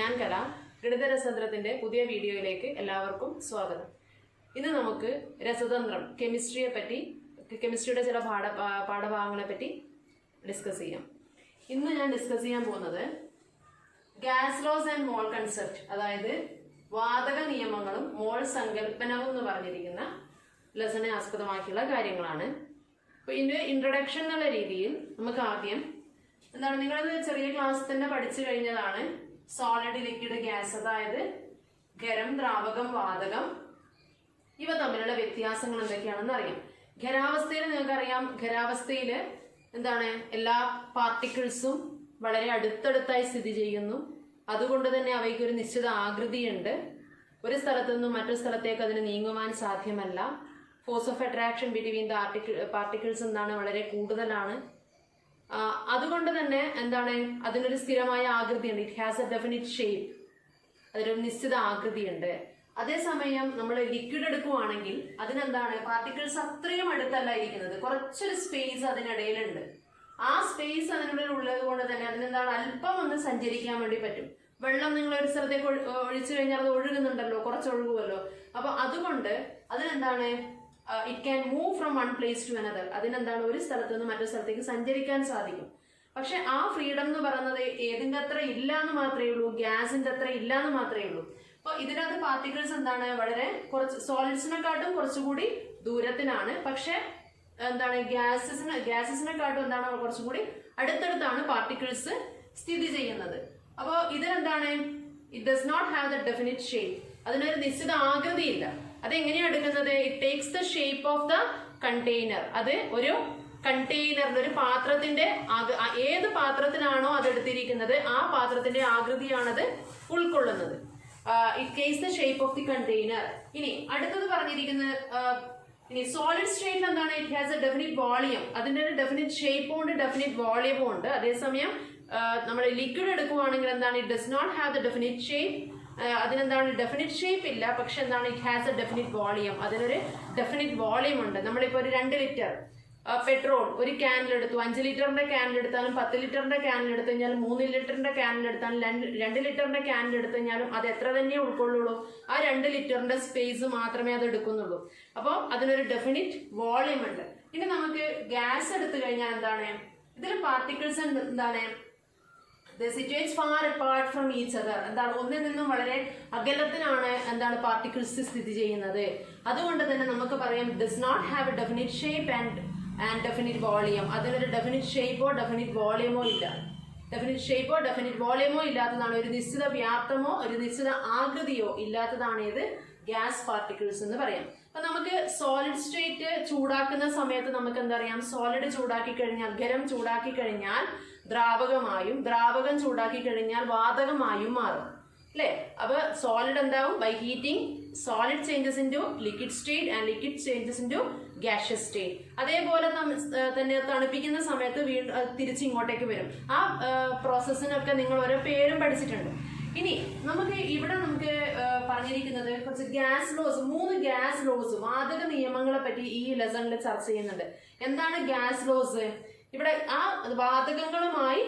ഞാൻ കല ഗണിത രസതന്ത്രത്തിന്റെ പുതിയ വീഡിയോയിലേക്ക് എല്ലാവർക്കും സ്വാഗതം. ഇന്ന് നമുക്ക് രസതന്ത്രം കെമിസ്ട്രിയുടെ ചില പാഠഭാഗങ്ങളെ പറ്റി ഡിസ്കസ് ചെയ്യാം. ഇന്ന് ഞാൻ ഡിസ്കസ് ചെയ്യാൻ പോകുന്നത് gas loss and mall concept, അതായത് വാതക നിയമങ്ങളും മോൾ സങ്കല്പനവും എന്ന് പറഞ്ഞിരിക്കുന്ന ലെസനെ ആസ്പദമാക്കിയുള്ള കാര്യങ്ങളാണ്. അപ്പൊ ഇതിന്റെ ഇൻട്രൊഡക്ഷൻ എന്നുള്ള രീതിയിൽ നമുക്ക് ആദ്യം എന്താണ്, നിങ്ങളിത് ചെറിയ ക്ലാസ് തന്നെ പഠിച്ചു കഴിഞ്ഞതാണ്. സോളിഡ്, ലിക്വിഡ്, ഗ്യാസ്, അതായത് ഖരം, ദ്രാവകം, വാതകം, ഇവ തമ്മിലുള്ള വ്യത്യാസങ്ങൾ എന്തൊക്കെയാണെന്ന് അറിയാം. ഖരാവസ്ഥയിൽ നിങ്ങൾക്കറിയാം, ഖരാവസ്ഥയിൽ എന്താണ്, എല്ലാ പാർട്ടിക്കിൾസും വളരെ അടുത്തടുത്തായി സ്ഥിതി ചെയ്യുന്നു. അതുകൊണ്ട് തന്നെ അവയ്ക്ക് ഒരു നിശ്ചിത ആകൃതിയുണ്ട്. ഒരു സ്ഥലത്തു നിന്നും മറ്റൊരു സ്ഥലത്തേക്ക് അതിന് നീങ്ങുവാൻ സാധ്യമല്ല. Force of attraction between the particles എന്താണ്, വളരെ കൂടുതലാണ്. അതുകൊണ്ട് തന്നെ എന്താണ്, അതിനൊരു സ്ഥിരമായ ആകൃതിയുണ്ട്. It has a definite shape, അതിനൊരു നിശ്ചിത ആകൃതിയുണ്ട്. അതേസമയം നമ്മൾ ലിക്വിഡ് എടുക്കുവാണെങ്കിൽ അതിനെന്താണ്, പാർട്ടിക്കിൾസ് അത്രയും അടുത്തല്ല ഇരിക്കുന്നത്, കുറച്ചൊരു സ്പേസ് അതിനിടയിലുണ്ട്. ആ സ്പേസ് അതിനുള്ളിൽ ഉള്ളത് കൊണ്ട് തന്നെ അതിനെന്താണ്, അല്പം ഒന്ന് സഞ്ചരിക്കാൻ വേണ്ടി പറ്റും. വെള്ളം നിങ്ങൾ ഒരു സ്ഥലത്തേക്ക് ഒഴിച്ചു കഴിഞ്ഞാൽ അത് ഒഴുകുന്നുണ്ടല്ലോ, കുറച്ച് ഒഴുകുമല്ലോ. അപ്പൊ അതുകൊണ്ട് അതിനെന്താണ്, it can move from one place to another. അതിനെന്താണ്, ഒരു സ്ഥലത്ത് നിന്ന് മറ്റൊരു സ്ഥലത്തേക്ക് സഞ്ചരിക്കാൻ സാധിക്കും. പക്ഷെ ആ ഫ്രീഡം എന്ന് പറയുന്നത് ഏതിന്റെ അത്ര ഇല്ല എന്ന് മാത്രമേ ഉള്ളൂ, ഗ്യാസിന്റെ അത്ര ഇല്ല എന്ന് മാത്രമേ ഉള്ളൂ. അപ്പൊ ഇതിനകത്ത് പാർട്ടിക്കിൾസ് എന്താണ്, വളരെ കുറച്ച് സോളിഡ്സിനെക്കാട്ടും കുറച്ചുകൂടി ദൂരത്തിനാണ്. പക്ഷെ എന്താണ്, ഗ്യാസസിനെക്കാട്ടും എന്താണ്, കുറച്ചും കൂടി അടുത്തടുത്താണ് പാർട്ടിക്കിൾസ് സ്ഥിതി ചെയ്യുന്നത്. അപ്പോൾ ഇതിനെന്താണ്, it does not have the definite shape. അതിനൊരു നിശ്ചിത ആകൃതിയില്ല. അതെങ്ങനെയാണ് എടുക്കുന്നത്, it takes the shape of the container. അത് ഒരു കണ്ടെയ്നറിന്റെ, ഒരു പാത്രത്തിന്റെ ഏത് പാത്രത്തിനാണോ അത് എടുത്തിരിക്കുന്നത് ആ പാത്രത്തിന്റെ ആകൃതിയാണത് ഉൾക്കൊള്ളുന്നത്. It takes the shape of the container. ഇനി അടുത്തത് പറഞ്ഞിരിക്കുന്നത്, ഇനി സോളിഡ് സ്റ്റേറ്റിൽ എന്താണ്, it has a definite volume. അതിന്റെ ഒരു ഡെഫിനിറ്റ് ഷേപ്പും ഉണ്ട്, ഡെഫിനിറ്റ് വോളിയമും ഉണ്ട്. അതേസമയം നമ്മൾ ലിക്വിഡ് എടുക്കുവാണെങ്കിൽ എന്താണ്, it does not have the definite shape. അതിനെന്താണ്, ഡെഫിനിറ്റ് ഷേപ്പ് ഇല്ല, പക്ഷെ എന്താണ്, it has a definite volume. അതിനൊരു ഡെഫിനിറ്റ് വോളിയം ഉണ്ട്. നമ്മളിപ്പോ ഒരു 2 ലിറ്റർ പെട്രോൾ ഒരു ക്യാനിലെടുത്തു, 5 ലിറ്ററിന്റെ ക്യാനിലെടുത്താലും 10 ലിറ്ററിന്റെ ക്യാനിലെടുത്തു കഴിഞ്ഞാലും 3 ലിറ്ററിന്റെ ക്യാനിലെടുത്താലും 2 ലിറ്ററിന്റെ ക്യാനിലെടുത്തു കഴിഞ്ഞാലും അത് എത്ര തന്നെ ഉൾക്കൊള്ളുള്ളൂ, ആ 2 ലിറ്ററിന്റെ സ്പേസ് മാത്രമേ അത് എടുക്കുന്നുള്ളൂ. അപ്പോൾ അതിനൊരു ഡെഫിനിറ്റ് വോളിയം ഉണ്ട്. ഇനി നമുക്ക് ഗ്യാസ് എടുത്തു കഴിഞ്ഞാൽ എന്താണ്, ഇതിൽ പാർട്ടിക്കിൾസ് എന്താണ്, they situate far apart from each other. എന്താണ്, ഒന്നിൽ നിന്നും വളരെ അകലത്തിനാണ് എന്താണ് പാർട്ടിക്കിൾസ് സ്ഥിതി ചെയ്യുന്നത്. അതുകൊണ്ട് തന്നെ നമുക്ക് പറയാം, does not have a definite shape and definite volume. അതിനൊരു ഡെഫിനിറ്റ് ഷേപ്പോ ഡെഫിനിറ്റ് വോളിയമോ ഇല്ല. ഡെഫിനിറ്റ് ഷേപ്പോ ഡെഫിനിറ്റ് വോളിയമോ ഇല്ലാത്തതാണ്, ഒരു നിശ്ചിത വ്യാപ്തമോ ഒരു നിശ്ചിത ആകൃതിയോ ഇല്ലാത്തതാണ് ഇത് ഗ്യാസ് പാർട്ടിക്കിൾസ് എന്ന് പറയാം. അപ്പൊ നമുക്ക് സോളിഡ് സ്റ്റേറ്റ് ചൂടാക്കുന്ന സമയത്ത് നമുക്ക് എന്താ പറയാം, സോളിഡ് ചൂടാക്കി കഴിഞ്ഞാൽ, ഖരം ചൂടാക്കി കഴിഞ്ഞാൽ ദ്രാവകമായും, ദ്രാവകം ചൂടാക്കി കഴിഞ്ഞാൽ വാതകമായും മാറും, അല്ലെ? അപ്പൊ സോളിഡ് എന്താവും, by heating solid changes into liquid state and liquid changes into gaseous state. അതേപോലെ തന്നെ തണുപ്പിക്കുന്ന സമയത്ത് വീണ്ടും തിരിച്ച് ഇങ്ങോട്ടേക്ക് വരും. ആ പ്രോസസ്സിനൊക്കെ നിങ്ങൾ ഓരോ പേരും പഠിച്ചിട്ടുണ്ട്. ഇനി നമുക്ക് ഇവിടെ പറഞ്ഞിരിക്കുന്നത് കുറച്ച് ഗ്യാസ് ലോസ്, 3 ഗ്യാസ് ലോസ്, വാതക നിയമങ്ങളെ പറ്റി ഈ ലെസണിൽ ചർച്ച ചെയ്യുന്നുണ്ട്. എന്താണ് ഗ്യാസ് ലോസ്? ഇവിടെ ആ വാതകങ്ങളുമായി,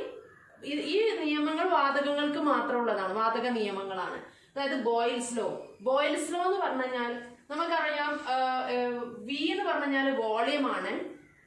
ഈ നിയമങ്ങൾ വാതകങ്ങൾക്ക് മാത്രമുള്ളതാണ്, വാതക നിയമങ്ങളാണ്. അതായത് ബോയിൽസ് ലോ. ബോയിൽസ് ലോ എന്ന് പറഞ്ഞു കഴിഞ്ഞാൽ നമുക്കറിയാം, വി എന്ന് പറഞ്ഞു കഴിഞ്ഞാൽ വോളിയം ആണ്,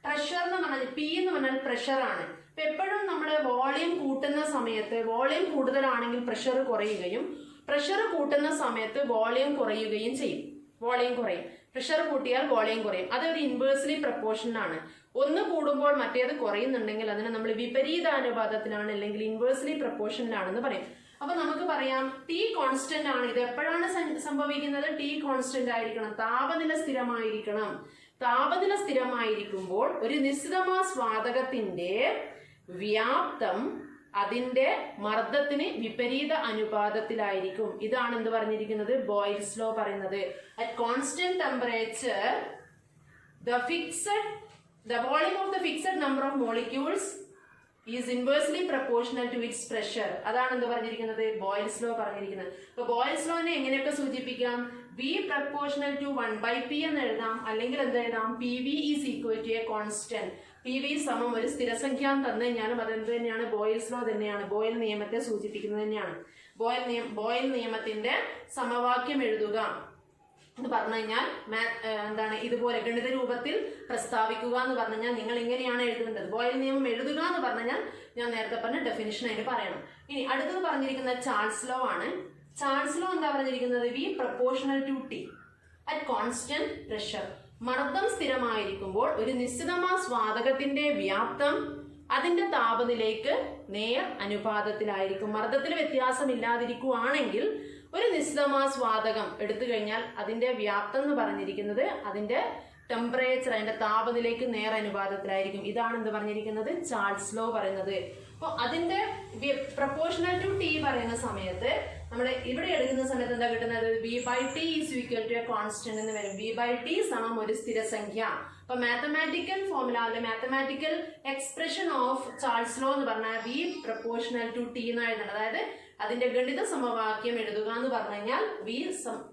പ്രഷർ എന്ന് പറഞ്ഞാൽ പി എന്ന് പറഞ്ഞാൽ പ്രഷർ ആണ്. അപ്പൊ എപ്പോഴും നമ്മൾ വോളിയം കൂട്ടുന്ന സമയത്ത്, വോളിയം കൂടുതലാണെങ്കിൽ പ്രഷർ കുറയുകയും, പ്രഷർ കൂട്ടുന്ന സമയത്ത് വോളിയം കുറയുകയും ചെയ്യും. വോളിയം കുറയും, പ്രഷർ കൂട്ടിയാൽ വോളിയം കുറയും. അതൊരു ഇൻവേഴ്സ്ലി പ്രപ്പോർഷനാണ്. ഒന്ന് കൂടുമ്പോൾ മറ്റേത് കുറയുന്നുണ്ടെങ്കിൽ അതിനെ നമ്മൾ വിപരീതാനുപാതത്തിലാണ് അല്ലെങ്കിൽ ഇൻവേഴ്സ്ലി പ്രപ്പോർഷനിലാണെന്ന് പറയും. അപ്പൊ നമുക്ക് പറയാം, ടി കോൺസ്റ്റന്റ് ആണ്. ഇത് എപ്പോഴാണ് സംഭവിക്കുന്നത്, ടി കോൺസ്റ്റന്റ് ആയിരിക്കണം, താപനില സ്ഥിരമായിരിക്കണം. താപനില സ്ഥിരമായിരിക്കുമ്പോൾ ഒരു നിശ്ചിത മാസ് വാതകത്തിന്റെ വ്യാപ്തം അതിന്റെ മർദ്ദത്തിന് വിപരീത അനുപാതത്തിലായിരിക്കും. ഇതാണ് എന്ത് പറഞ്ഞിരിക്കുന്നത്, ബോയിൽസ് ലോ പറയുന്നത്. At constant temperature the volume of the fixed number of molecules is inversely proportional to its pressure. അതാണ് എന്ത് പറഞ്ഞിരിക്കുന്നത്, ബോയിൽസ് ലോ പറഞ്ഞിരിക്കുന്നത്. അപ്പൊ ബോയിൽസ് ലോനെ എങ്ങനെയൊക്കെ സൂചിപ്പിക്കാം, V proportional to 1/P എന്ന് എഴുതാം, അല്ലെങ്കിൽ എന്ത് എഴുതാം, PV is equal to a constant. PV സമം ഒരു സ്ഥിരസംഖ്യ തന്നു കഴിഞ്ഞാലും അതെന്ത് തന്നെയാണ്? ബോയിൽസ് ലോ തന്നെയാണ്, ബോയിൽ നിയമത്തെ സൂചിപ്പിക്കുന്നത് തന്നെയാണ്. ബോയിൽ നിയമത്തിന്റെ സമവാക്യം എഴുതുക എന്ന് പറഞ്ഞു കഴിഞ്ഞാൽ എന്താണ്? ഇതുപോലെ ഗണിത രൂപത്തിൽ പ്രസ്താവിക്കുക എന്ന് പറഞ്ഞു കഴിഞ്ഞാൽ നിങ്ങൾ ഇങ്ങനെയാണ് എഴുതേണ്ടത്. ബോയിൽ നിയമം എഴുതുക എന്ന് പറഞ്ഞു കഴിഞ്ഞാൽ ഞാൻ നേരത്തെ പറഞ്ഞ ഡെഫിനിഷൻ അതിന് പറയണം. ഇനി അടുത്തത് പറഞ്ഞിരിക്കുന്നത് ചാൾസ് ലോ ആണ്. ചാൾസ് ലോ എന്താ പറഞ്ഞിരിക്കുന്നത്? V proportional to T at constant pressure. മർദ്ദം സ്ഥിരമായിരിക്കുമ്പോൾ ഒരു നിശ്ചിത മാസ് വാതകത്തിന്റെ വ്യാപ്തം അതിന്റെ താപനിലയ്ക്ക് നേർ അനുപാതത്തിലായിരിക്കും. മർദ്ദത്തിൽ വ്യത്യാസം ഇല്ലാതിരിക്കുകയാണെങ്കിൽ ഒരു നിശ്ചിത മാസ് വാതകം എടുത്തു കഴിഞ്ഞാൽ അതിന്റെ വ്യാപ്തം എന്ന് പറഞ്ഞിരിക്കുന്നത് അതിന്റെ ടെമ്പറേച്ചർ, അതിന്റെ താപനിലയ്ക്ക് നേർ അനുപാതത്തിലായിരിക്കും. ഇതാണ് എന്ത് പറഞ്ഞിരിക്കുന്നത്? ചാൾസ് ലോ പറയുന്നത്. അപ്പോൾ അതിന്റെ പ്രപ്പോർഷണൽ ടു T പറയുന്ന സമയത്ത് നമ്മൾ ഇവിടെ എടുക്കുന്ന സമയത്ത് എന്താ കിട്ടുന്നത്? V/T is equal to a constant എന്ന് വരും. V/T സമം ഒരു സ്ഥിരസംഖ്യ. അപ്പൊ മാത്തമാറ്റിക്കൽ ഫോർമുല അല്ലെ mathematical expression of Charles law എന്ന് പറഞ്ഞാൽ V പ്രപ്പോർഷണൽ ടു T എന്ന് എഴുതണം. അതായത് അതിന്റെ ഗണിത സമവാക്യം എഴുതുക എന്ന് പറഞ്ഞു കഴിഞ്ഞാൽ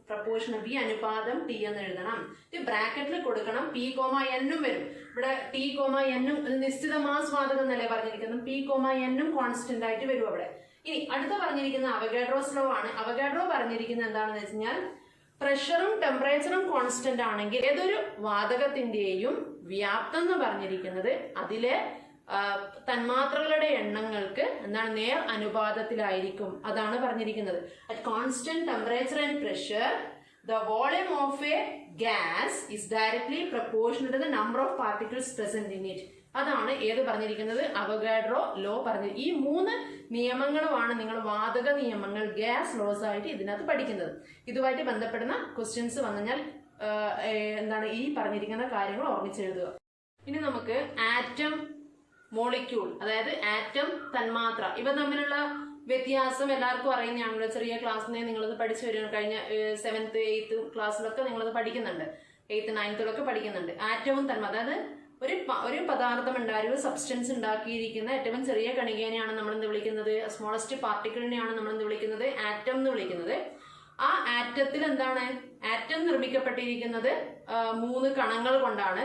പ്രപ്പോർഷണൽ V അനുപാതം T എന്ന് എഴുതണം. ഇത് ബ്രാക്കറ്റിൽ കൊടുക്കണം. P,N വരും. ഇവിടെ T,N നിശ്ചിത മാസ് വാതകം എന്നല്ലേ പറഞ്ഞിരിക്കുന്നത്. P,N കോൺസ്റ്റന്റ് ആയിട്ട് വരും അവിടെ. ഇനി അടുത്ത പറഞ്ഞിരിക്കുന്ന അവഗാഡ്രോസ് ലോ ആണ്. അവഗാഡ്രോ പറഞ്ഞിരിക്കുന്നത് എന്താണെന്ന് വെച്ച് കഴിഞ്ഞാൽ പ്രഷറും ടെമ്പറേച്ചറും കോൺസ്റ്റന്റ് ആണെങ്കിൽ ഏതൊരു വാതകത്തിന്റെയും വ്യാപ്തം എന്ന് പറഞ്ഞിരിക്കുന്നത് അതിലെ തന്മാത്രകളുടെ എണ്ണങ്ങൾക്ക് എന്താണ്? നേർ അനുപാതത്തിലായിരിക്കും. അതാണ് പറഞ്ഞിരിക്കുന്നത്. At constant temperature and pressure the volume of a gas is directly proportional to the number of particles present in it. അതാണ് ഏത് പറഞ്ഞിരിക്കുന്നത്? അവഗാഡ്രോ ലോ പറഞ്ഞു. ഈ 3 നിയമങ്ങളുമാണ് നിങ്ങൾ വാതക നിയമങ്ങൾ, ഗ്യാസ് ലോസ് ആയിട്ട് ഇതിനകത്ത് പഠിക്കുന്നത്. ഇതുമായിട്ട് ബന്ധപ്പെടുന്ന ക്വസ്റ്റ്യൻസ് വന്നു കഴിഞ്ഞാൽ എന്താണ് ഈ പറഞ്ഞിരിക്കുന്ന കാര്യങ്ങൾ ഓർമ്മിച്ചെഴുതുക. ഇനി നമുക്ക് ആറ്റം, മോളിക്യൂൾ, അതായത് ആറ്റം, തന്മാത്ര, ഇവ തമ്മിലുള്ള വ്യത്യാസം എല്ലാവർക്കും അറിയുന്നതാണല്ലോ. ചെറിയ ക്ലാസ്സിൽ നിങ്ങളത് പഠിച്ചു വരും. കഴിഞ്ഞ 7th 8th ക്ലാസ്സിലൊക്കെ നിങ്ങളത് പഠിക്കുന്നുണ്ട്. 8th 9th പഠിക്കുന്നുണ്ട്. ആറ്റവും തന്മാത്ര, അതായത് ഒരു പദാർത്ഥം ഉണ്ടാക്കി, ഒരു സബ്സ്റ്റൻസ് ഉണ്ടാക്കിയിരിക്കുന്ന ഏറ്റവും ചെറിയ കണികേനെയാണ് നമ്മൾ എന്ത് വിളിക്കുന്നത്? സ്മോളസ്റ്റ് പാർട്ടിക്കിളിനെയാണ് നമ്മൾ എന്ത് വിളിക്കുന്നത്? ആറ്റം എന്ന് വിളിക്കുന്നത്. ആ ആറ്റത്തിൽ എന്താണ്? ആറ്റം നിർമ്മിക്കപ്പെട്ടിരിക്കുന്നത് 3 കണങ്ങൾ കൊണ്ടാണ്.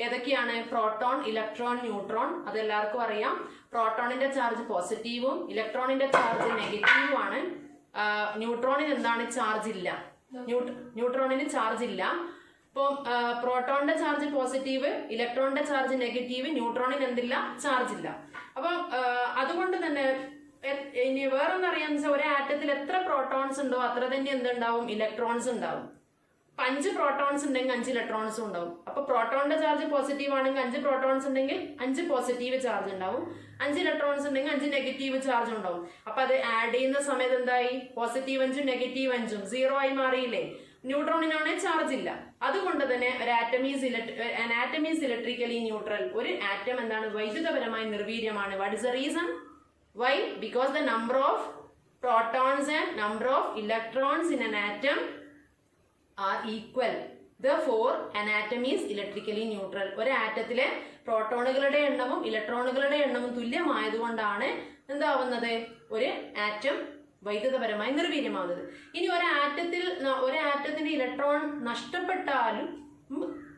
ഏതൊക്കെയാണ്? Proton, electron, neutron. അതെല്ലാവർക്കും അറിയാം. പ്രോട്ടോണിന്റെ ചാർജ് പോസിറ്റീവും ഇലക്ട്രോണിന്റെ ചാർജ് നെഗറ്റീവും ആണ്. ന്യൂട്രോണിന് എന്താണ്? ചാർജ് ഇല്ല. ന്യൂട്രോണിന് ചാർജ് ഇല്ല. അപ്പോൾ പ്രോട്ടോണിന്റെ ചാർജ് പോസിറ്റീവ്, ഇലക്ട്രോണിന്റെ ചാർജ് നെഗറ്റീവ്, ന്യൂട്രോണിന് എന്തില്ല? ചാർജ് ഇല്ല. അപ്പം അതുകൊണ്ട് തന്നെ ഇനി വേറൊന്നറിയാന്ന് വെച്ചാൽ ഒരു ആറ്റത്തിൽ എത്ര പ്രോട്ടോൺസ് ഉണ്ടോ അത്ര തന്നെ എന്തുണ്ടാവും? ഇലക്ട്രോൺസ് ഉണ്ടാവും. 5 പ്രോട്ടോൺസ് ഉണ്ടെങ്കിൽ 5 ഇലക്ട്രോൺസും ഉണ്ടാവും. അപ്പൊ പ്രോട്ടോണിന്റെ ചാർജ് പോസിറ്റീവ് ആണെങ്കിൽ 5 പ്രോട്ടോൺസ് ഉണ്ടെങ്കിൽ 5 പോസിറ്റീവ് ചാർജ് ഉണ്ടാവും. 5 ഇലക്ട്രോൺസ് ഉണ്ടെങ്കിൽ 5 നെഗറ്റീവ് ചാർജ് ഉണ്ടാവും. അപ്പൊ അത് ആഡ് ചെയ്യുന്ന സമയത്ത് എന്തായി? പോസിറ്റീവ് 5ഉം നെഗറ്റീവ് 5ഉം 0 ആയി മാറിയില്ലേ? ന്യൂട്രോണിനാണെങ്കിൽ ചാർജ് ഇല്ല. അതുകൊണ്ട് തന്നെ ഒരു ആറ്റം ഈസ് ഇലക്ട്രിക്കലി ന്യൂട്രൽ. ഒരു ആറ്റം എന്താണ്? വൈദ്യുതപരമായി നിർവീര്യമാണ്. What is the reason? Why? Because the number of protons and number of electrons in an atom are equal. Therefore an atom is electrically neutral. ഒരു ആറ്റത്തിലെ പ്രോട്ടോണുകളുടെ എണ്ണവും ഇലക്ട്രോണുകളുടെ എണ്ണവും തുല്യമായതുകൊണ്ടാണ് എന്താവുന്നത്? ഒരു ആറ്റം വൈദ്യുതപരമായി നിർവീര്യമാവുന്നത്. ഇനി ഒരു ആറ്റത്തിന്റെ ഇലക്ട്രോൺ നഷ്ടപ്പെട്ടാലും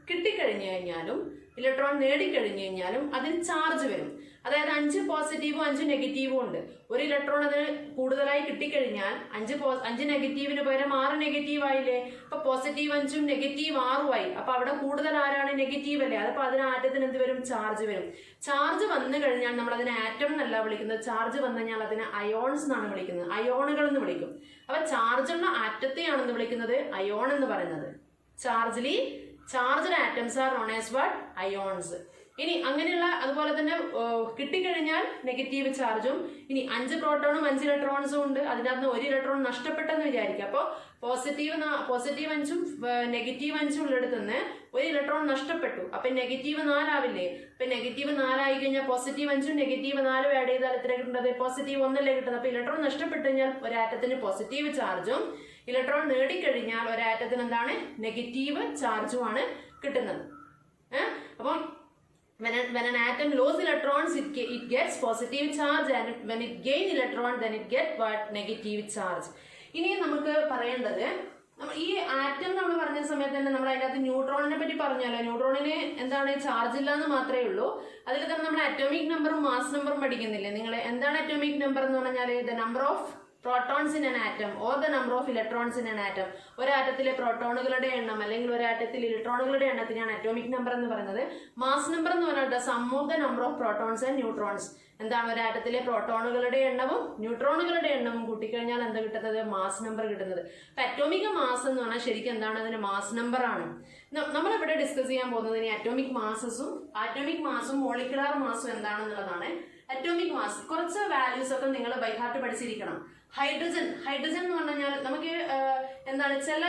കിട്ടിക്കഴിഞ്ഞു കഴിഞ്ഞാലും ഇലക്ട്രോൺ നേടിക്കഴിഞ്ഞു കഴിഞ്ഞാലും അതിന് ചാർജ് വരും. അതായത് 5 പോസിറ്റീവും 5 നെഗറ്റീവും ഉണ്ട്. ഒരു ഇലക്ട്രോൺ അതിന് കൂടുതലായി കിട്ടിക്കഴിഞ്ഞാൽ 5 നെഗറ്റീവിന് പകരം 6 നെഗറ്റീവ് ആയില്ലേ? അപ്പൊ പോസിറ്റീവ് 5ഉം നെഗറ്റീവ് 6ഉം ആയി. അപ്പൊ അവിടെ കൂടുതൽ ആരാണ്? നെഗറ്റീവ് അല്ലേ? അപ്പൊ അതിന് ആറ്റത്തിന് എന്ത് വരും? ചാർജ് വരും. ചാർജ് വന്നു കഴിഞ്ഞാൽ നമ്മൾ അതിനെ ആറ്റം എന്നല്ല വിളിക്കുന്നത്. ചാർജ് വന്നു കഴിഞ്ഞാൽ അതിനെ അയോൺസ് എന്നാണ് വിളിക്കുന്നത്. അയോണുകൾ എന്ന് വിളിക്കും. അപ്പൊ ചാർജുള്ള ആറ്റത്തെയാണെന്ന് വിളിക്കുന്നത് അയോൺ എന്ന് പറയുന്നത്. Charged atoms are known as what? Ions. ഇനി അങ്ങനെയുള്ള അതുപോലെ തന്നെ കിട്ടിക്കഴിഞ്ഞാൽ നെഗറ്റീവ് ചാർജും. ഇനി 5 പ്രോട്ടോണും 5 ഇലക്ട്രോൺസും ഉണ്ട്. അതിനകത്ത് 1 ഇലക്ട്രോൺ നഷ്ടപ്പെട്ടെന്ന് വിചാരിക്കുക. അപ്പോൾ പോസിറ്റീവ് 5ഉം നെഗറ്റീവ് 5ഉം ഉള്ളിടത്ത് നിന്ന് 1 ഇലക്ട്രോൺ നഷ്ടപ്പെട്ടു. അപ്പൊ നെഗറ്റീവ് 4 ആവില്ലേ? അപ്പൊ നെഗറ്റീവ് 4 ആയി കഴിഞ്ഞാൽ പോസിറ്റീവ് 5ഉം നെഗറ്റീവ് 4ഉം ആഡ് ചെയ്താൽ എത്ര കിട്ടുന്നത്? പോസിറ്റീവ് 1 കിട്ടുന്നത്. അപ്പൊ ഇലക്ട്രോൺ നഷ്ടപ്പെട്ടു കഴിഞ്ഞാൽ ഒരു ആറ്റത്തിന് പോസിറ്റീവ് ചാർജും ഇലക്ട്രോൺ നേടിക്കഴിഞ്ഞാൽ ഒരു ആറ്റത്തിന് എന്താണ്? നെഗറ്റീവ് ചാർജുമാണ് കിട്ടുന്നത്. അപ്പം when an atom loses electrons it gets positive charge, and when it gain electron then it get what? Negative charge. ഇനി നമുക്ക് പറയേണ്ടത് ഈ ആറ്റം നമ്മൾ പറഞ്ഞ സമയത്ത് തന്നെ നമ്മൾ അതിനകത്ത് ന്യൂട്രോണിനെ പറ്റി പറഞ്ഞല്ലോ. ന്യൂട്രോണിന് എന്താണ് ചാർജ് ഇല്ല എന്ന് മാത്രമേ ഉള്ളൂ. അതിൽ തന്നെ നമ്മൾ അറ്റോമിക് നമ്പറും മാസ് നമ്പറും പഠിക്കുന്നില്ലേ നിങ്ങൾ? എന്താണ് അറ്റോമിക് നമ്പർ എന്ന് പറഞ്ഞാൽ the number of protons in an atom or the number of electrons in an atom. ഒരാറ്റത്തിലെ പ്രോട്ടോണുകളുടെ എണ്ണം അല്ലെങ്കിൽ ഒരാറ്റത്തിൽ ഇലക്ട്രോണുകളുടെ എണ്ണത്തിനാണ് അറ്റോമിക് നമ്പർ എന്ന് പറയുന്നത്. മാസ് നമ്പർ എന്ന് പറഞ്ഞാൽ the sum of the number of protons and neutrons. എന്താണ് ഒരാറ്റത്തിലെ പ്രോട്ടോണുകളുടെ എണ്ണവും ന്യൂട്രോണുകളുടെ എണ്ണവും കൂട്ടിക്കഴിഞ്ഞാൽ എന്താ കിട്ടുന്നത്? മാസ് നമ്പർ കിട്ടുന്നത്. അപ്പൊ അറ്റോമിക് മാസ് എന്ന് പറഞ്ഞാൽ ശരിക്കും എന്താണ്? അതിന് മാസ് നമ്പർ ആണ്. നമ്മളിവിടെ ഡിസ്കസ് ചെയ്യാൻ പോകുന്നത് ഇനി അറ്റോമിക് മാസും മോളിക്കുലാർ മാസും എന്താണെന്നുള്ളതാണ്. അറ്റോമിക് മാസ് കുറച്ച് വാല്യൂസ് ഒക്കെ നിങ്ങൾ ബൈ ഹാർട്ട് പഠിച്ചിരിക്കണം. ഹൈഡ്രജൻ എന്ന് പറഞ്ഞാൽ നമുക്ക് എന്താണ് ചില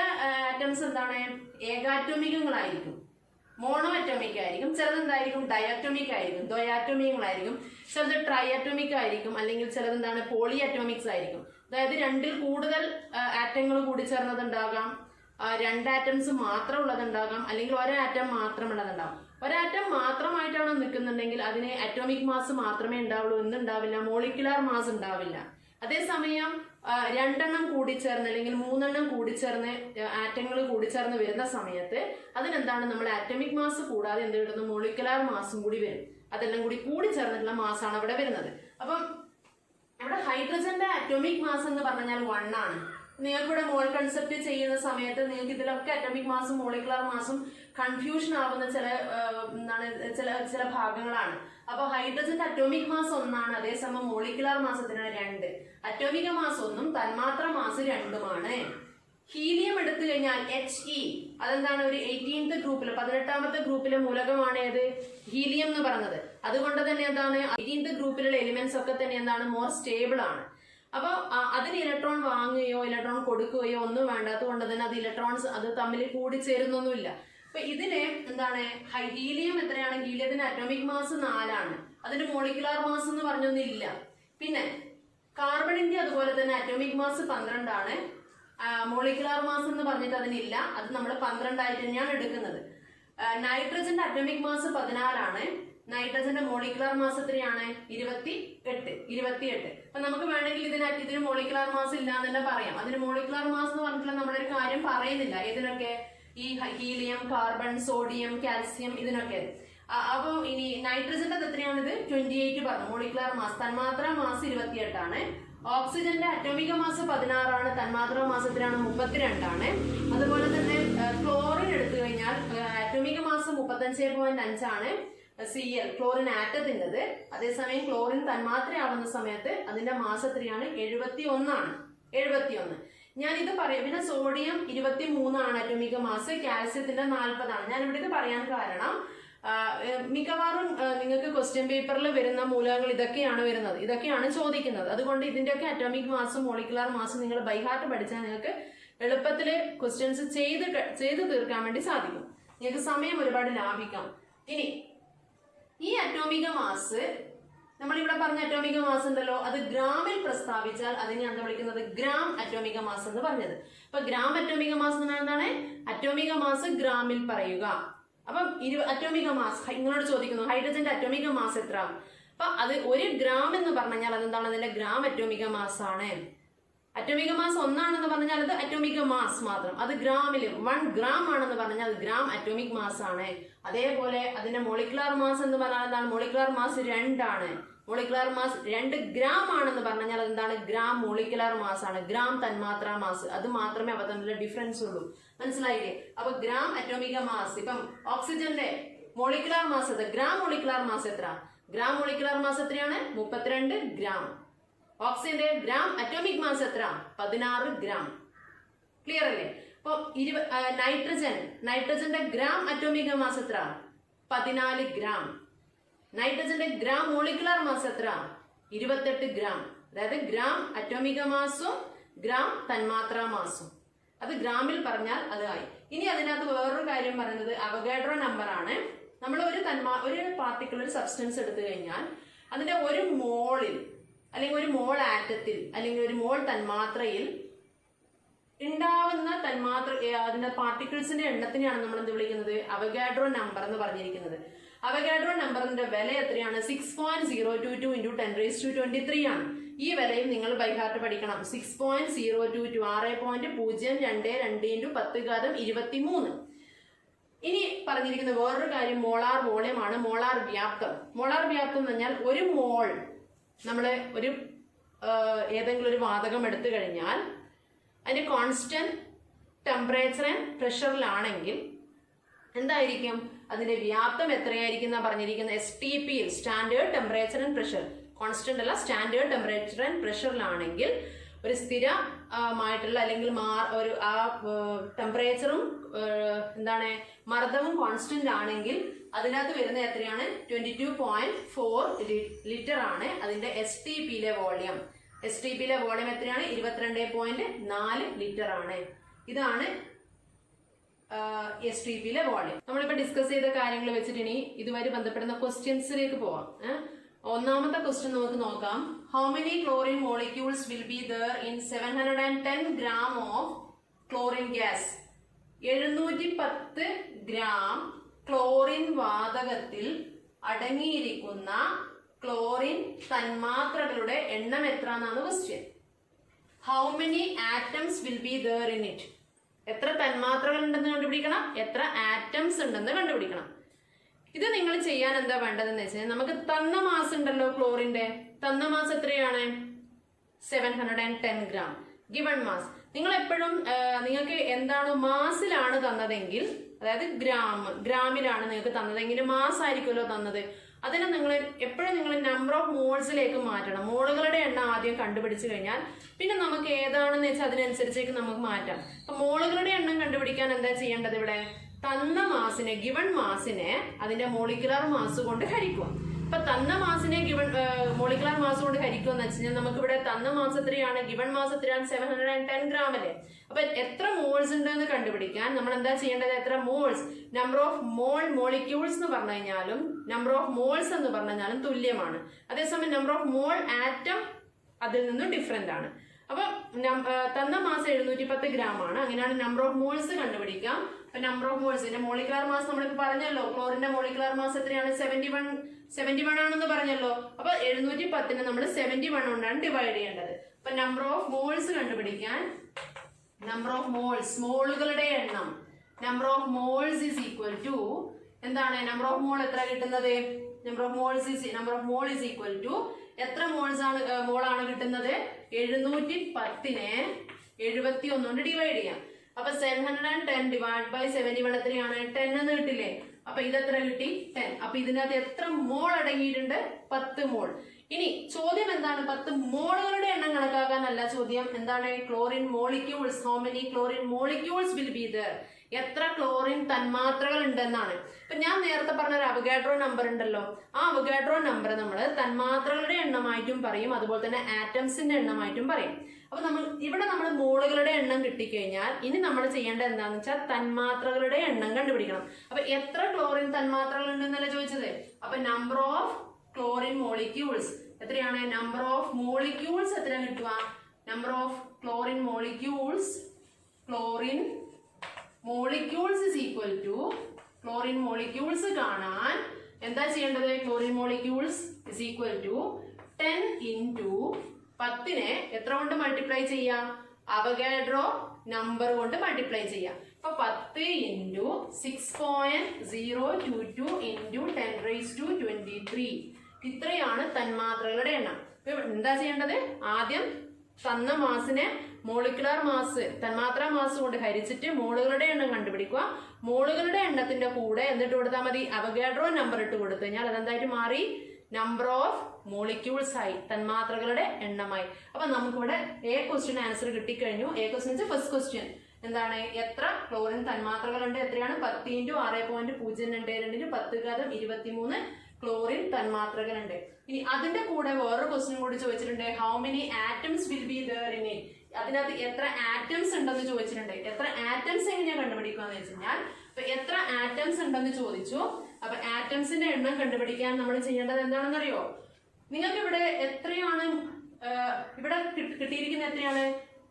ആറ്റംസ് എന്താണ് ഏകാറ്റോമികങ്ങളായിരിക്കും, മോണോ അറ്റോമിക് ആയിരിക്കും, ചിലത് എന്തായിരിക്കും ഡയറ്റോമിക് ആയിരിക്കും, ദ്വയാറ്റോമികങ്ങളായിരിക്കും, ചിലത് ട്രൈഅറ്റോമിക് ആയിരിക്കും, അല്ലെങ്കിൽ ചിലത് എന്താണ് പോളി അറ്റോമിക്സ് ആയിരിക്കും. അതായത് രണ്ടിൽ കൂടുതൽ ആറ്റങ്ങൾ കൂടി ചേർന്നത് ഉണ്ടാകാം, രണ്ട് ആറ്റംസ് മാത്രം ഉള്ളതുണ്ടാകാം, അല്ലെങ്കിൽ ഒരാറ്റം മാത്രം ഉള്ളതുണ്ടാകും. ഒരാറ്റം മാത്രമായിട്ടാണ് നിൽക്കുന്നുണ്ടെങ്കിൽ അതിന് അറ്റോമിക് മാസ് മാത്രമേ ഉണ്ടാവുള്ളൂ, എന്നുണ്ടാവില്ല, മോളിക്കുലാർ മാസ് ഉണ്ടാവില്ല. അതേസമയം രണ്ടെണ്ണം കൂടിച്ചേർന്ന് അല്ലെങ്കിൽ മൂന്നെണ്ണം കൂടിച്ചേർന്ന് ആറ്റങ്ങൾ കൂടിച്ചേർന്ന് വരുന്ന സമയത്ത് അതിനെന്താണ് നമ്മൾ ആറ്റമിക് മാസ് കൂടാതെ എന്ത് കിട്ടുന്നു? മോളിക്കുലാർ മാസും കൂടി വരും. അതെല്ലാം കൂടി കൂടിച്ചേർന്നിട്ടുള്ള മാസാണ് അവിടെ വരുന്നത്. അപ്പം ഇവിടെ ഹൈഡ്രജന്റെ അറ്റോമിക് മാസ് എന്ന് പറഞ്ഞാൽ 1 ആണ്. നിങ്ങൾക്ക് ഇവിടെ മോൾ കൺസെപ്റ്റ് ചെയ്യുന്ന സമയത്ത് നിങ്ങൾക്ക് ഇതിലൊക്കെ അറ്റോമിക് മാസും മോളിക്കുലാർ മാസും കൺഫ്യൂഷൻ ആവുന്ന ചില ഭാഗങ്ങളാണ്. അപ്പൊ ഹൈഡ്രജന്റെ അറ്റോമിക് മാസ് 1 ആണ്, അതേസമയം മോളിക്കുലാർ മാസത്തിന് 2. അറ്റോമിക മാസ് 1 തന്മാത്ര മാസ് 2. ഹീലിയം എടുത്തു കഴിഞ്ഞാൽ He, അതെന്താണ് ഒരു 18th ഗ്രൂപ്പില് 18ാമത്തെ ഗ്രൂപ്പിലെ മൂലകമാണ് ഏത്? ഹീലിയം എന്ന് പറഞ്ഞത്. അതുകൊണ്ട് തന്നെ എന്താണ് 18th ഗ്രൂപ്പിലുള്ള എലിമെന്റ്സ് ഒക്കെ തന്നെ എന്താണ് മോർ സ്റ്റേബിൾ ആണ്. അപ്പൊ അതിന് ഇലക്ട്രോൺ വാങ്ങുകയോ ഇലക്ട്രോൺ കൊടുക്കുകയോ ഒന്നും വേണ്ടാത്തതുകൊണ്ട് തന്നെ അത് ഇലക്ട്രോൺസ് അത് തമ്മിൽ കൂടിച്ചേരുന്നൊന്നുമില്ല. അപ്പൊ ഇതിന് എന്താണ് ഹീലിയം എത്രയാണ്? ഹീലിയത്തിന് അറ്റോമിക് മാസ് 4 ആണ്. അതിന്റെ മോളിക്കുലാർ മാസ് എന്ന് പറഞ്ഞൊന്നില്ല. പിന്നെ കാർബണിന്റെ അതുപോലെ തന്നെ അറ്റോമിക് മാസ് 12 ആണ്. മോളിക്കുലാർ മാസ് എന്ന് പറഞ്ഞിട്ട് അതിനില്ല, അത് നമ്മൾ 12 ആയിട്ട് തന്നെയാണ് എടുക്കുന്നത്. നൈട്രജന്റെ അറ്റോമിക് മാസ് 14 ആണ്. നൈട്രജന്റെ മോളിക്കുലാർ മാസ് എത്രയാണ്? 28. അപ്പൊ നമുക്ക് വേണമെങ്കിൽ ഇതിന് മോളിക്കുലാർ മാസ് ഇല്ല എന്ന് തന്നെ പറയാം. അതിന് മോളിക്കുലാർ മാസ് എന്ന് പറഞ്ഞിട്ടുള്ള നമ്മളൊരു കാര്യം പറയുന്നില്ല. ഇതിനൊക്കെ ഈ ഹീലിയം, കാർബൺ, സോഡിയം, കാൽസ്യം ഇതിനൊക്കെ. അപ്പൊ ഇനി നൈട്രജന്റെ എത്രയാണിത്? 28 പറഞ്ഞു. മോളിക്കുലാർ മാസ് തന്മാത്ര മാസ് 28 ആണ്. ഓക്സിജന്റെ അറ്റോമിക മാസ് 16 ആണ്. തന്മാത്ര മാസ് എത്രയാണ്? 32 ആണ്. അതുപോലെ തന്നെ ക്ലോറിൻ എടുത്തു കഴിഞ്ഞാൽ അറ്റോമിക മാസ് 35.5 ആണ്. Cl ക്ലോറിൻ ആറ്റത്തിൻ്റെത്. അതേസമയം ക്ലോറിൻ തന്മാത്രയാവുന്ന സമയത്ത് അതിന്റെ മാസ് എത്രയാണ്? 71 ആണ്. 71. ഞാൻ ഇത് പറയാം. പിന്നെ സോഡിയം 23 ആണ് അറ്റോമിക മാസ്. കാൽസ്യത്തിന്റെ 40 ആണ്. ഞാൻ ഇവിടെ ഇത് പറയാൻ കാരണം മിക്കവാറും നിങ്ങൾക്ക് ക്വസ്റ്റ്യൻ പേപ്പറിൽ വരുന്ന മൂലകങ്ങൾ ഇതൊക്കെയാണ് വരുന്നത്, ഇതൊക്കെയാണ് ചോദിക്കുന്നത്. അതുകൊണ്ട് ഇതിന്റെയൊക്കെ അറ്റോമിക് മാസും മോളിക്കുലാർ മാസും നിങ്ങൾ ബൈ ഹാർട്ട് പഠിച്ചാൽ നിങ്ങൾക്ക് എളുപ്പത്തിൽ ക്വസ്റ്റ്യൻസ് ചെയ്ത് തീർക്കാൻ വേണ്ടി സാധിക്കും. നിങ്ങൾക്ക് സമയം ഒരുപാട് ലാഭിക്കാം. ഇനി ഈ അറ്റോമിക മാസ് നമ്മളിവിടെ പറഞ്ഞ അറ്റോമിക മാസ് ഉണ്ടല്ലോ, അത് ഗ്രാമിൽ പ്രസ്താവിച്ചാൽ അതിനെ എന്താ വിളിക്കുന്നത്? ഗ്രാം അറ്റോമിക മാസ് എന്ന് പറഞ്ഞത്. അപ്പൊ ഗ്രാം അറ്റോമിക മാസ് എന്ന് എന്താണ്? അറ്റോമിക മാസ് ഗ്രാമിൽ പറയുക. അപ്പം അറ്റോമിക മാസ് നിങ്ങളോട് ചോദിക്കുന്നു ഹൈഡ്രജന്റെ അറ്റോമിക മാസ് എത്ര? അപ്പൊ അത് 1 ഗ്രാം എന്ന് പറഞ്ഞാൽ അതെന്താണ്? അതിന്റെ ഗ്രാം അറ്റോമിക മാസ് ആണ്. അറ്റോമിക മാസ് 1 ആണെന്ന് പറഞ്ഞാൽ അത് അറ്റോമിക മാസ് മാത്രം. അത് ഗ്രാമിൽ 1 ഗ്രാം ആണെന്ന് പറഞ്ഞാൽ അത് ഗ്രാം അറ്റോമിക് മാസ് ആണ്. അതേപോലെ അതിന്റെ മോളിക്കുലാർ മാസ് എന്ന് പറഞ്ഞാൽ എന്താണ്? മോളിക്കുലാർ മാസ് 2 ആണ്. മോളിക്കുലാർ മാസ് 2 ഗ്രാം ആണെന്ന് പറഞ്ഞാൽ അതെന്താണ്? ഗ്രാം മോളിക്കുലാർ മാസ് ആണ്. ഗ്രാം തന്മാത്ര മാസ്. അത് മാത്രമേ അവ തമ്മിലുള്ള ഡിഫറൻസ് ഉള്ളൂ. മനസ്സിലായില്ലേ? അപ്പൊ ഗ്രാം അറ്റോമിക മാസ്. ഇപ്പം ഓക്സിജന്റെ മോളിക്കുലാർ മാസ് എത്ര? ഗ്രാം മോളിക്കുലാർ മാസ് എത്ര? ഗ്രാം മോളിക്കുലാർ മാസ് എത്രയാണ്? 32 ഗ്രാം. ഓക്സിജന്റെ ഗ്രാം അറ്റോമിക് മാസ് എത്ര? 16 ഗ്രാം. ക്ലിയർ അല്ലേ? അപ്പൊ നൈട്രജന്റെ ഗ്രാം അറ്റോമിക മാസ് എത്ര? 14 ഗ്രാം. നൈട്രജന്റെ ഗ്രാം മോളിക്കുലാർ മാസ് എത്ര? 28 ഗ്രാം. അതായത് ഗ്രാം അറ്റോമിക മാസും ഗ്രാം തന്മാത്ര മാസും. അത് ഗ്രാമിൽ പറഞ്ഞാൽ അത് ആയി. ഇനി അതിനകത്ത് വേറൊരു കാര്യം പറയുന്നത് അവഗാഡ്രോ നമ്പർ ആണ്. നമ്മൾ ഒരു പാർട്ടിക്കിൾ ഒരു സബ്സ്റ്റൻസ് എടുത്തു കഴിഞ്ഞാൽ അതിന്റെ ഒരു മോളിൽ അല്ലെങ്കിൽ ഒരു മോൾ ആറ്റത്തിൽ അല്ലെങ്കിൽ ഒരു മോൾ തന്മാത്രയിൽ ഉണ്ടാവുന്ന അതിന്റെ പാർട്ടിക്കിൾസിന്റെ എണ്ണത്തിനെയാണ് നമ്മൾ എന്ത് വിളിക്കുന്നത്? അവഗാഡ്രോ നമ്പർ എന്ന് പറഞ്ഞിരിക്കുന്നത്. അവഗാഡ്രോ നമ്പറിന്റെ വില എത്രയാണ്? 6.022 × 10⁻23 ആണ്. ഈ വിലയും നിങ്ങൾ ബൈഹാർട്ട് പഠിക്കണം. 6.022 6.022 × 10⁻23. ഇനി പറഞ്ഞിരിക്കുന്ന വേറൊരു കാര്യം മോളാർ വോളിയം ആണ്, മോളാർ വ്യാപ്തം. മോളാർ വ്യാപ്തം എന്ന് പറഞ്ഞാൽ ഒരു മോൾ നമ്മള് ഒരു ഏതെങ്കിലും ഒരു വാതകം എടുത്തു കഴിഞ്ഞാൽ അതിന്റെ കോൺസ്റ്റന്റ് ടെമ്പറേച്ചർ ആൻഡ് പ്രഷറിലാണെങ്കിൽ എന്തായിരിക്കും അതിന്റെ വ്യാപ്തം എത്രയായിരിക്കും എന്നാ പറഞ്ഞിരിക്കുന്നത്? STP, standard temperature and pressure. Constant അല്ല, സ്റ്റാൻഡേർഡ് ടെമ്പറേച്ചർ ആൻഡ് പ്രഷറിലാണെങ്കിൽ ഒരു സ്ഥിരമായിട്ടുള്ള അല്ലെങ്കിൽ ഒരു ആ ടെമ്പറേച്ചറും എന്താണ് മർദ്ദവും കോൺസ്റ്റന്റ് ആണെങ്കിൽ അതിനകത്ത് വരുന്ന എത്രയാണ്? 22.4 ലിറ്റർ ആണ് അതിന്റെ STPയിലെ വോളിയം. STPയിലെ വോളിയം എത്രയാണ്? 22.4 ലിറ്റർ ആണ്. ഇതാണ് STPയിലെ വോളിയം. നമ്മളിപ്പോ ഡിസ്കസ് ചെയ്ത കാര്യങ്ങൾ വെച്ചിട്ട് ഇനി ഇതുവരെ ബന്ധപ്പെടുന്ന ക്വസ്റ്റ്യൻസിലേക്ക് പോവാം. ഒന്നാമത്തെ ക്വസ്റ്റ്യൻ നമുക്ക് നോക്കാം. How many chlorine molecules will be there in 710 gram of chlorine gas? 710 gram chlorine വാതകത്തിൽ അടങ്ങിയിരിക്കുന്ന ക്ലോറിൻ തന്മാത്രകളുടെ എണ്ണം എത്ര എന്നാണ് question. How many atoms will be there in it? എത്ര തന്മാത്രകൾ ഉണ്ടെന്ന് കണ്ടുപിടിക്കണം, എത്ര ആറ്റംസ് ഉണ്ടെന്ന് കണ്ടുപിടിക്കണം. ഇത് നിങ്ങൾ ചെയ്യാൻ എന്താ വേണ്ടതെന്ന് വെച്ചാൽ നമുക്ക് തന്ന മാസ് ഉണ്ടല്ലോ ക്ലോറിന്റെ, തന്ന മാസ് എത്രയാണ്? 710 gram. Given mass. നിങ്ങൾ എപ്പോഴും നിങ്ങൾക്ക് എന്താണ് മാസിലാണ് തന്നതെങ്കിൽ, അതായത് ഗ്രാമിലാണ് നിങ്ങൾക്ക് തന്നതെങ്കിൽ മാസ് ആയിരിക്കുമല്ലോ തന്നത്. അതിനെ നിങ്ങൾ എപ്പോഴും നിങ്ങൾ നമ്പർ ഓഫ് മോൾസിലേക്ക് മാറ്റണം. മോളുകളുടെ എണ്ണം ആദ്യം കണ്ടുപിടിച്ചു കഴിഞ്ഞാൽ പിന്നെ നമുക്ക് ഏതാണെന്ന് വെച്ചാൽ അതിനനുസരിച്ചേക്ക് നമുക്ക് മാറ്റാം. അപ്പൊ മോളുകളുടെ എണ്ണം കണ്ടുപിടിക്കാൻ എന്താ ചെയ്യേണ്ടത്? ഇവിടെ തന്ന മാസിനെ, ഗിവൺ മാസിനെ അതിന്റെ മോളിക്കുലർ മാസ് കൊണ്ട് ഹരിക്കുക. അപ്പൊ തന്ന മാസിനെ മോളിക്കുലർ മാസ് കൊണ്ട് ഹരിക്കുക എന്ന് വെച്ച് കഴിഞ്ഞാൽ നമുക്ക് ഇവിടെ തന്ന മാസ് എത്രയാണ്? ഗിവൺ മാസ് എത്രയാണ്? 710 gram അല്ലേ? അപ്പൊ എത്ര മോൾസ് ഉണ്ട് എന്ന് കണ്ടുപിടിക്കാൻ നമ്മൾ എന്താ ചെയ്യേണ്ടത്? എത്ര മോൾസ്, നമ്പർ ഓഫ് മോളിക്യൂൾസ് എന്ന് പറഞ്ഞു കഴിഞ്ഞാലും നമ്പർ ഓഫ് മോൾസ് എന്ന് പറഞ്ഞു കഴിഞ്ഞാലും തുല്യമാണ്. അതേസമയം നമ്പർ ഓഫ് മോൾ ആറ്റം അതിൽ നിന്നും ഡിഫറെന്റ് ആണ്. അപ്പൊ തന്ന മാസ് 710 gram ആണ്. അങ്ങനെയാണ് നമ്പർ ഓഫ് മോൾസ് കണ്ടുപിടിക്കാം. അപ്പൊ number of moles, molecular mass നമ്മളിപ്പോ പറഞ്ഞല്ലോ, ക്ലോറിന്റെ മോളിക്കുലർ മാസ് എത്രയാണ്? 71 ആണെന്ന് പറഞ്ഞല്ലോ. അപ്പൊ 710 നമ്മൾ 71 കൊണ്ടാണ് ഡിവൈഡ് ചെയ്യേണ്ടത്. അപ്പൊ നമ്പർ ഓഫ് മോൾസ് കണ്ടുപിടിക്കാൻ നമ്പർ ഓഫ് മോൾസ്, മോളുകളുടെ എണ്ണം, number of moles is equal to എന്താണ്? നമ്പർ ഓഫ് മോൾ എത്ര കിട്ടുന്നത്? Number of mole is equal to എത്ര മോളാണ് കിട്ടുന്നത്? 710നെ 71 കൊണ്ട് ഡിവൈഡ് ചെയ്യാം. അപ്പൊ 710 ഡിവൈഡ് ബൈ 71 എത്രയാണ്? 10 എന്ന് കിട്ടില്ലേ? അപ്പൊ ഇതെത്ര കിട്ടി? 10. അപ്പൊ ഇതിനകത്ത് എത്ര മോൾ അടങ്ങിയിട്ടുണ്ട്? 10 മോൾ. ഇനി ചോദ്യം എന്താണ്? 10 മോളുകളുടെ എണ്ണം കണക്കാക്കാനല്ല ചോദ്യം. എന്താണ്? Chlorine molecules. How many chlorine molecules will be there? എത്ര ക്ലോറിൻ തന്മാത്രകൾ ഉണ്ടെന്നാണ്. ഇപ്പൊ ഞാൻ നേരത്തെ പറഞ്ഞ ഒരു അവഗാഡ്രോ നമ്പർ ഉണ്ടല്ലോ, ആ അവഗാഡ്രോ നമ്പർ നമ്മൾ തന്മാത്രകളുടെ എണ്ണമായിട്ടും പറയും, അതുപോലെ തന്നെ ആറ്റംസിന്റെ എണ്ണമായിട്ടും പറയും. അപ്പൊ ഇവിടെ നമ്മൾ മോളുകളുടെ എണ്ണം കിട്ടിക്കഴിഞ്ഞാൽ ഇനി നമ്മൾ ചെയ്യേണ്ടത് എന്താണെന്ന് വെച്ചാൽ തന്മാത്രകളുടെ എണ്ണം കണ്ടുപിടിക്കണം. അപ്പൊ എത്ര ക്ലോറിൻ തന്മാത്രകൾ ഉണ്ടെന്നല്ല ചോദിച്ചത്. അപ്പൊ നമ്പർ ഓഫ് ക്ലോറിൻ മോളിക്യൂൾസ് എത്രയാണ്? നമ്പർ ഓഫ് മോളിക്യൂൾസ് എത്ര കിട്ടുക? Number of chlorine molecules is equal to chlorine molecules കാണാൻ എന്താ ചെയ്യേണ്ടത്? Chlorine molecules is equal to 10 into 10നെ എത്ര കൊണ്ട് മൾട്ടിപ്ലൈ ചെയ്യാം? അവഗാഡ്രോ നമ്പർ കൊണ്ട് മൾട്ടിപ്ലൈ ചെയ്യാം. അപ്പൊ 10 into 6.022 into 10⁻23 ഇത്രയാണ് തന്മാത്രകളുടെ എണ്ണം. എന്താ ചെയ്യേണ്ടത്? ആദ്യം തന്ന മാസിനെ മോളിക്കുലർ മാസ്, തന്മാത്രാ മാസ് കൊണ്ട് ഹരിച്ചിട്ട് മോളുകളുടെ എണ്ണം കണ്ടുപിടിക്കുക. മോളുകളുടെ എണ്ണത്തിന്റെ കൂടെ എന്നിട്ട് കൊടുത്താൽ മതി അവഗാഡ്രോ നമ്പർ ഇട്ട് കൊടുത്തു കഴിഞ്ഞാൽ അതെന്തായിട്ട് മാറി? നമ്പർ ഓഫ് മോളിക്യൂൾസ് ആയി, തന്മാത്രകളുടെ എണ്ണമായി. അപ്പൊ നമുക്കിവിടെ ക്വസ്റ്റ്യൻ ആൻസർ കിട്ടിക്കഴിഞ്ഞു. ക്വസ്റ്റ്യൻ ഫസ്റ്റ് ക്വസ്റ്റ്യൻ എന്താണ്? എത്ര ക്ലോറിൻ തന്മാത്രകളുണ്ട്? എത്രയാണ്? 10 into 6.022 10⁻23 ക്ലോറിൻ തന്മാത്രകളുണ്ട്. ഇനി അതിന്റെ കൂടെ വേറൊരു ക്വസ്റ്റ്യൻ കൂടി ചോദിച്ചിട്ടുണ്ട്. How many atoms will be there in it? അതിനകത്ത് എത്ര ആറ്റംസ് ഉണ്ടെന്ന് ചോദിച്ചിട്ടുണ്ട്. എത്ര ആറ്റംസ് എങ്ങനെയാ കണ്ടുപിടിക്കുക എന്ന് വെച്ച് കഴിഞ്ഞാൽ അപ്പൊ എത്ര ആറ്റംസ് ഉണ്ടെന്ന് ചോദിച്ചു. അപ്പൊ ആറ്റംസിന്റെ എണ്ണം കണ്ടുപിടിക്കാൻ നമ്മൾ ചെയ്യേണ്ടത് എന്താണെന്നറിയോ? നിങ്ങൾക്ക് ഇവിടെ എത്രയാണ് ഇവിടെ കിട്ടിയിരിക്കുന്നത്? എത്രയാണ്?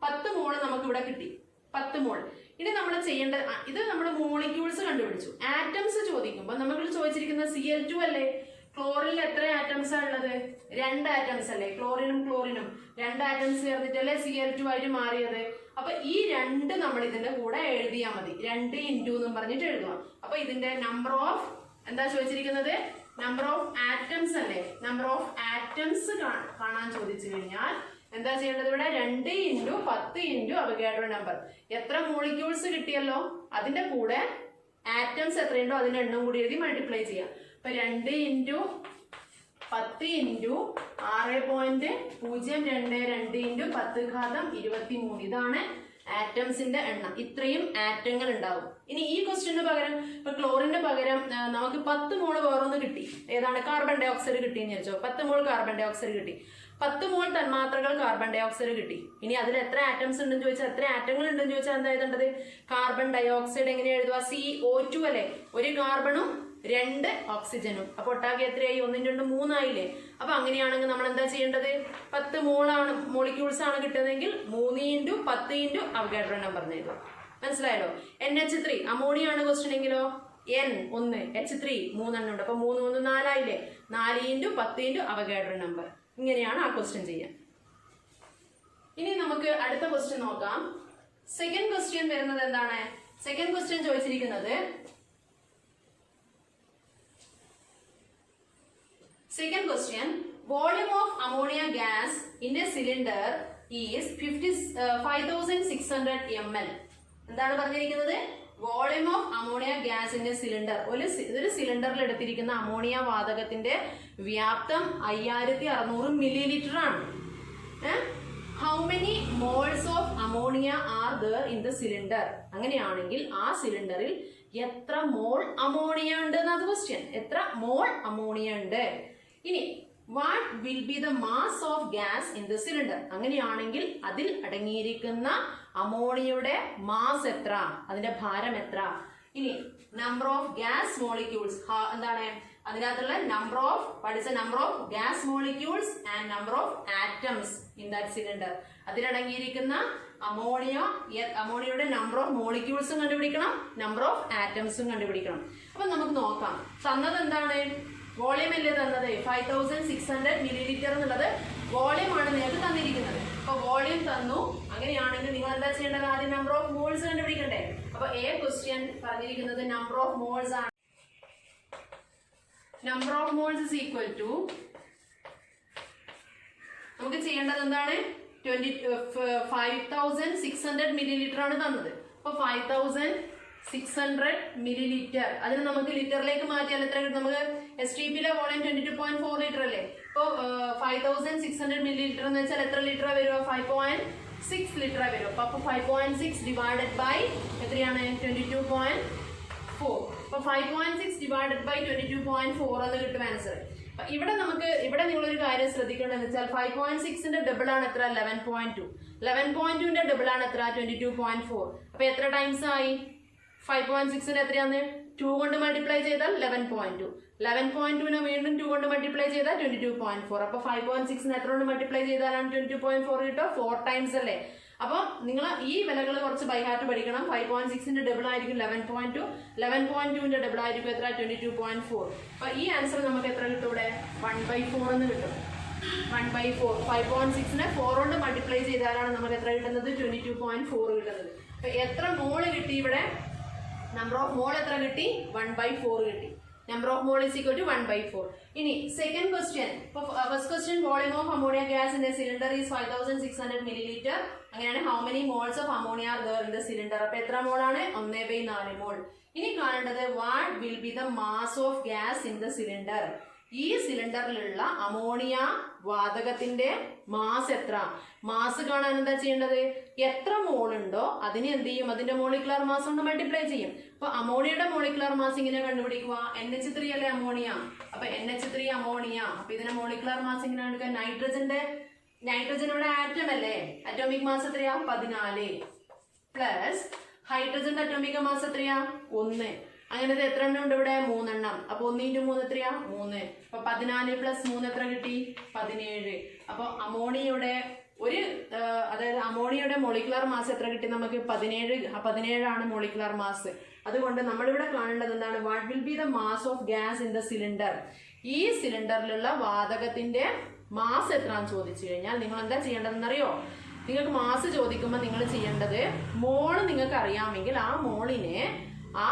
10 മോള് നമുക്ക് ഇവിടെ കിട്ടി. 10 മോൾ. ഇനി നമ്മൾ ചെയ്യേണ്ട ഇത് നമ്മൾ മോളിക്യൂൾസ് കണ്ടുപിടിച്ചു. ആറ്റംസ് ചോദിക്കുമ്പോൾ നമ്മൾ ചോദിച്ചിരിക്കുന്ന Cl2 അല്ലേ? ക്ലോറിനിൽ എത്ര ആറ്റംസ് ആണ് ഉള്ളത്? 2 ആറ്റംസ് അല്ലേ? ക്ലോറിനും 2 ആറ്റംസ് ചേർന്നിട്ടല്ലേ Cl2 ആയിട്ട് മാറിയത്. അപ്പൊ ഈ 2 നമ്മൾ ഇതിന്റെ കൂടെ എഴുതിയാൽ മതി. 2 ഇൻറ്റു എന്നും പറഞ്ഞിട്ട് എഴുതുക. അപ്പൊ ഇതിന്റെ നമ്പർ ഓഫ് എന്താ ചോദിച്ചിരിക്കുന്നത്? നമ്പർ ഓഫ് ആറ്റംസ് അല്ലേ? നമ്പർ ഓഫ് ആറ്റംസ് കാണാൻ ചോദിച്ചു കഴിഞ്ഞാൽ എന്താ ചെയ്യേണ്ടത്? ഇവിടെ 2 ഇൻറ്റു 10 ഇൻറ്റു അവഗാഡ്രോ നമ്പർ. എത്ര മോളിക്യൂൾസ് കിട്ടിയല്ലോ അതിന്റെ കൂടെ ആറ്റംസ് എത്രയുണ്ടോ അതിന്റെ എണ്ണം കൂടി എഴുതി മൾട്ടിപ്ലൈ ചെയ്യാം. അപ്പൊ 2 ഇൻറ്റു 10 ഇൻറ്റു 6.022 ഇൻറ്റു 10 ഘാതം 23. ഇതാണ് ആറ്റംസിന്റെ എണ്ണം. ഇത്രയും ആറ്റങ്ങൾ ഉണ്ടാവും. ഇനി ഈ ക്വസ്റ്റ്യന് പകരം ഇപ്പൊ ക്ലോറിന്റെ പകരം നമുക്ക് 10 മോൾ വേറൊന്ന് കിട്ടി. ഏതാണ്? കാർബൺ ഡൈ ഓക്സൈഡ് കിട്ടിയെന്ന് വിചാരിച്ചോ. 10 മോൾ കാർബൺ ഡൈ ഓക്സൈഡ് കിട്ടി. 10 മോൾ തന്മാത്രകൾ കാർബൺ ഡൈ ഓക്സൈഡ് കിട്ടി. ഇനി അതിൽ എത്ര ആറ്റംസ് ഉണ്ടെന്ന് ചോദിച്ചാൽ, എത്ര ആറ്റങ്ങൾ ഉണ്ടെന്ന് ചോദിച്ചാൽ എന്താ എഴുതേണ്ടത്? കാർബൺ ഡൈ ഓക്സൈഡ് എങ്ങനെ എഴുതുക? CO2 അല്ലേ? ഒരു കാർബണും 2 ഓക്സിജനും. അപ്പൊ ഒട്ടാകെ എത്രയായി? 1, 2, 3 ആയില്ലേ? അപ്പൊ അങ്ങനെയാണെങ്കിൽ നമ്മൾ എന്താ ചെയ്യേണ്ടത്? 10 മോളാണ് മോളിക്യൂൾസ് ആണ് കിട്ടുന്നതെങ്കിൽ 3 ഇൻറ്റു 10 ഇൻറ്റു അവഗാഡ്രോ നമ്പർ എഴുതും. മനസ്സിലായല്ലോ? NH3 അമോണിയ ആണ് ക്വസ്റ്റ്യൻ എങ്കിലോ N 1 H3 3 എണ്ണം ഉണ്ട്. അപ്പൊ 3 1 4 ആയില്ലേ? 4 ഇൻറ്റു 10 ഇൻറ്റു അവഗാഡ്രോ നമ്പർ. ഇങ്ങനെയാണ് ആ ക്വസ്റ്റ്യൻ ചെയ്യാൻ. ഇനി നമുക്ക് അടുത്ത ക്വസ്റ്റ്യൻ നോക്കാം. സെക്കൻഡ് ക്വസ്റ്റ്യൻ വരുന്നത് എന്താണ്? സെക്കൻഡ് ക്വസ്റ്റ്യൻ ചോദിച്ചിരിക്കുന്നത് second question, volume of ammonia gas in a cylinder is 5600 ml. എന്താണ് പറഞ്ഞിരിക്കുന്നത്? Volume of ammonia gas in a cylinder. ഒരു സിലിണ്ടറിൽ എടുത്തിരിക്കുന്ന അമോണിയ വാതകത്തിന്റെ വ്യാപ്തം 5600 മില്ലി ലിറ്റർ ആണ്. How many moles of ammonia are there in the cylinder? അങ്ങനെയാണെങ്കിൽ ആ സിലിണ്ടറിൽ എത്ര മോൾ അമോണിയ ഉണ്ട് എന്നാണ് ക്വസ്റ്റ്യൻ. എത്ര മോൾ അമോണിയ ഉണ്ട്? ഇനി what will be the mass of gas in the cylinder? അങ്ങനെയാണെങ്കിൽ അതിൽ അടങ്ങിയിരിക്കുന്ന അമോണിയയുടെ മാസ് എത്ര? അതിന്റെ ഭാരം എത്ര? ഇനി നമ്പർ ഓഫ് ഗ്യാസ് മോളിക്യൂൾസ് എന്താണ്? അതിനകത്തുള്ള number of number of gas molecules and number of atoms in that cylinder. അതിലടങ്ങിയിരിക്കുന്ന അമോണിയയുടെ നമ്പർ ഓഫ് മോളിക്യൂൾസും കണ്ടുപിടിക്കണം, നമ്പർ ഓഫ് ആറ്റംസും കണ്ടുപിടിക്കണം. അപ്പൊ നമുക്ക് നോക്കാം. തന്നത് എന്താണ്? വോളിയം അല്ലേ തന്നത്? 5600 മില്ലി ലിറ്റർ എന്നുള്ളത് വോളിയം ആണ് നിങ്ങൾക്ക് തന്നിരിക്കുന്നത്. അപ്പൊ വോളിയം തന്നു. അങ്ങനെയാണെങ്കിൽ നിങ്ങൾ എന്താ ചെയ്യേണ്ടത്? ആദ്യം നമ്പർ ഓഫ് മോൾസ് കണ്ടുപിടിക്കണ്ടേ? അപ്പൊ ക്വസ്റ്റ്യൻ പറഞ്ഞിരിക്കുന്നത് നമ്പർ ഓഫ് മോൾസ് ആണ്. Number of moles is equal to നമുക്ക് ചെയ്യേണ്ടത് എന്താണ്? 5600 മില്ലി ലിറ്റർ ആണ് തന്നത്. അപ്പൊ 5600 മില്ലി ലിറ്റർ അതിന് നമുക്ക് ലിറ്ററിലേക്ക് മാറ്റിയാൽ എത്ര കിട്ടും? നമുക്ക് STP യിലെ വോളിയം 22.4 ലിറ്റർ അല്ലേ? ഇപ്പൊ 5600 മില്ലി ലിറ്റർ എന്ന് വെച്ചാൽ എത്ര ലിറ്റർ വരുമോ? 5.6 ലിറ്റർ വരും. അപ്പൊ 5.6 ഡിവൈഡഡ് ബൈ എത്രയാണ്? 22.4. അപ്പൊ 5.6 ഡിവൈഡഡ് ബൈ 22.4 എന്ന് കിട്ടും ആൻസർ. ഇവിടെ നിങ്ങളൊരു കാര്യം ശ്രദ്ധിക്കേണ്ടതെന്ന് വെച്ചാൽ 5.6ന്റെ ഡബിൾ ആണ് എത്ര? 11.2. 11.2ന്റെ ഡബിൾ ആണ് എത്ര? 22.4. അപ്പൊ എത്ര ടൈംസ് ആയി? 5.6ന് എത്രയാണ്? 2 കൊണ്ട് മൾട്ടിപ്ലൈ ചെയ്താൽ 11.2. 11.2നെ വീണ്ടും 2 കൊണ്ട് മൾട്ടിപ്ലൈ ചെയ്താൽ 22.4. അപ്പൊ 5.6ന് എത്ര കൊണ്ട് മൾട്ടിപ്ലൈ ചെയ്താലാണ് 22.4 കിട്ടുക? 4 ടൈംസ് അല്ലേ? അപ്പൊ നിങ്ങൾ ഈ വിലകൾ കുറച്ച് ബൈഹാർട്ട് പഠിക്കണം. 5.6ന്റെ ഡബിൾ ആയിരിക്കും 11.2. 11.2ന്റെ ഡബിൾ ആയിരിക്കും എത്ര? 22.4. അപ്പൊ ഈ ആൻസർ നമുക്ക് എത്ര കിട്ടും? ഇവിടെ 1/4 എന്ന് കിട്ടും. 1/4. 5.6നെ 4 കൊണ്ട് മൾട്ടിപ്ലൈ ചെയ്താലാണ് നമുക്ക് എത്ര കിട്ടുന്നത്? 22.4 കിട്ടുന്നത്. അപ്പൊ എത്ര മോള് കിട്ടി ഇവിടെ? നമ്പർ ഓഫ് മോൾ എത്ര കിട്ടി? 1/4 കിട്ടി. Number of mole is equal to 1/4. ഇനി second question. First question volume of ammonia gas in a cylinder is 5600 millilitre. അങ്ങനെയാണ് how many moles of ammonia are there in the cylinder? അപ്പൊ എത്ര മോളാണ്? 1/4 mole. ഇനി കാണേണ്ടത് what will be the mass of gas in the cylinder? ഈ സിലിണ്ടറിലുള്ള ammonia വാതകത്തിന്റെ mass എത്ര? മാസ് കാണാൻ എന്താ ചെയ്യേണ്ടത്? എത്ര മോൾ ഉണ്ടോ അതിനെ എന്ത് ചെയ്യും? അതിന്റെ മോളിക്കുലർ മാസ് കൊണ്ട് മൾട്ടിപ്ലൈ ചെയ്യും. അപ്പൊ അമോണിയയുടെ മോളിക്കുലർ മാസ് ഇങ്ങനെ കണ്ടുപിടിക്കുക. NH3 അല്ലേ അമോണിയ? അപ്പൊ NH3 അമോണിയ. അപ്പൊ ഇതിന്റെ മോളിക്കുലർ മാസ് ഇങ്ങനെ എടുക്കുക. നൈട്രജൻ ഇവിടെ ആറ്റം അല്ലേ? അറ്റോമിക് മാസ് എത്രയാ? 14 പ്ലസ് ഹൈഡ്രജന്റെ അറ്റോമിക് മാസ് എത്രയാ? 1. അങ്ങനത്തെ എത്ര എണ്ണം ഉണ്ട് ഇവിടെ? 3 എണ്ണം. അപ്പൊ 1 × 3 എത്രയാ? 3. അപ്പൊ 14 + 3 എത്ര കിട്ടി? 17. അപ്പൊ അമോണിയയുടെ അതായത് അമോണിയയുടെ മോളിക്കുലർ മാസ് എത്ര കിട്ടി നമുക്ക്? 17 ആണ് മോളിക്കുലർ മാസ്. അതുകൊണ്ട് നമ്മളിവിടെ കാണേണ്ടത് എന്താണ്? What will be the mass of gas in the cylinder? ഈ സിലിണ്ടറിലുള്ള വാതകത്തിന്റെ മാസ് എത്രയാണെന്ന് ചോദിച്ചു കഴിഞ്ഞാൽ നിങ്ങൾ എന്താ ചെയ്യേണ്ടതെന്നറിയോ? നിങ്ങൾക്ക് മാസ് ചോദിക്കുമ്പോൾ നിങ്ങൾ ചെയ്യേണ്ടത്, മോള് നിങ്ങൾക്ക് അറിയാമെങ്കിൽ ആ മോളിനെ ആ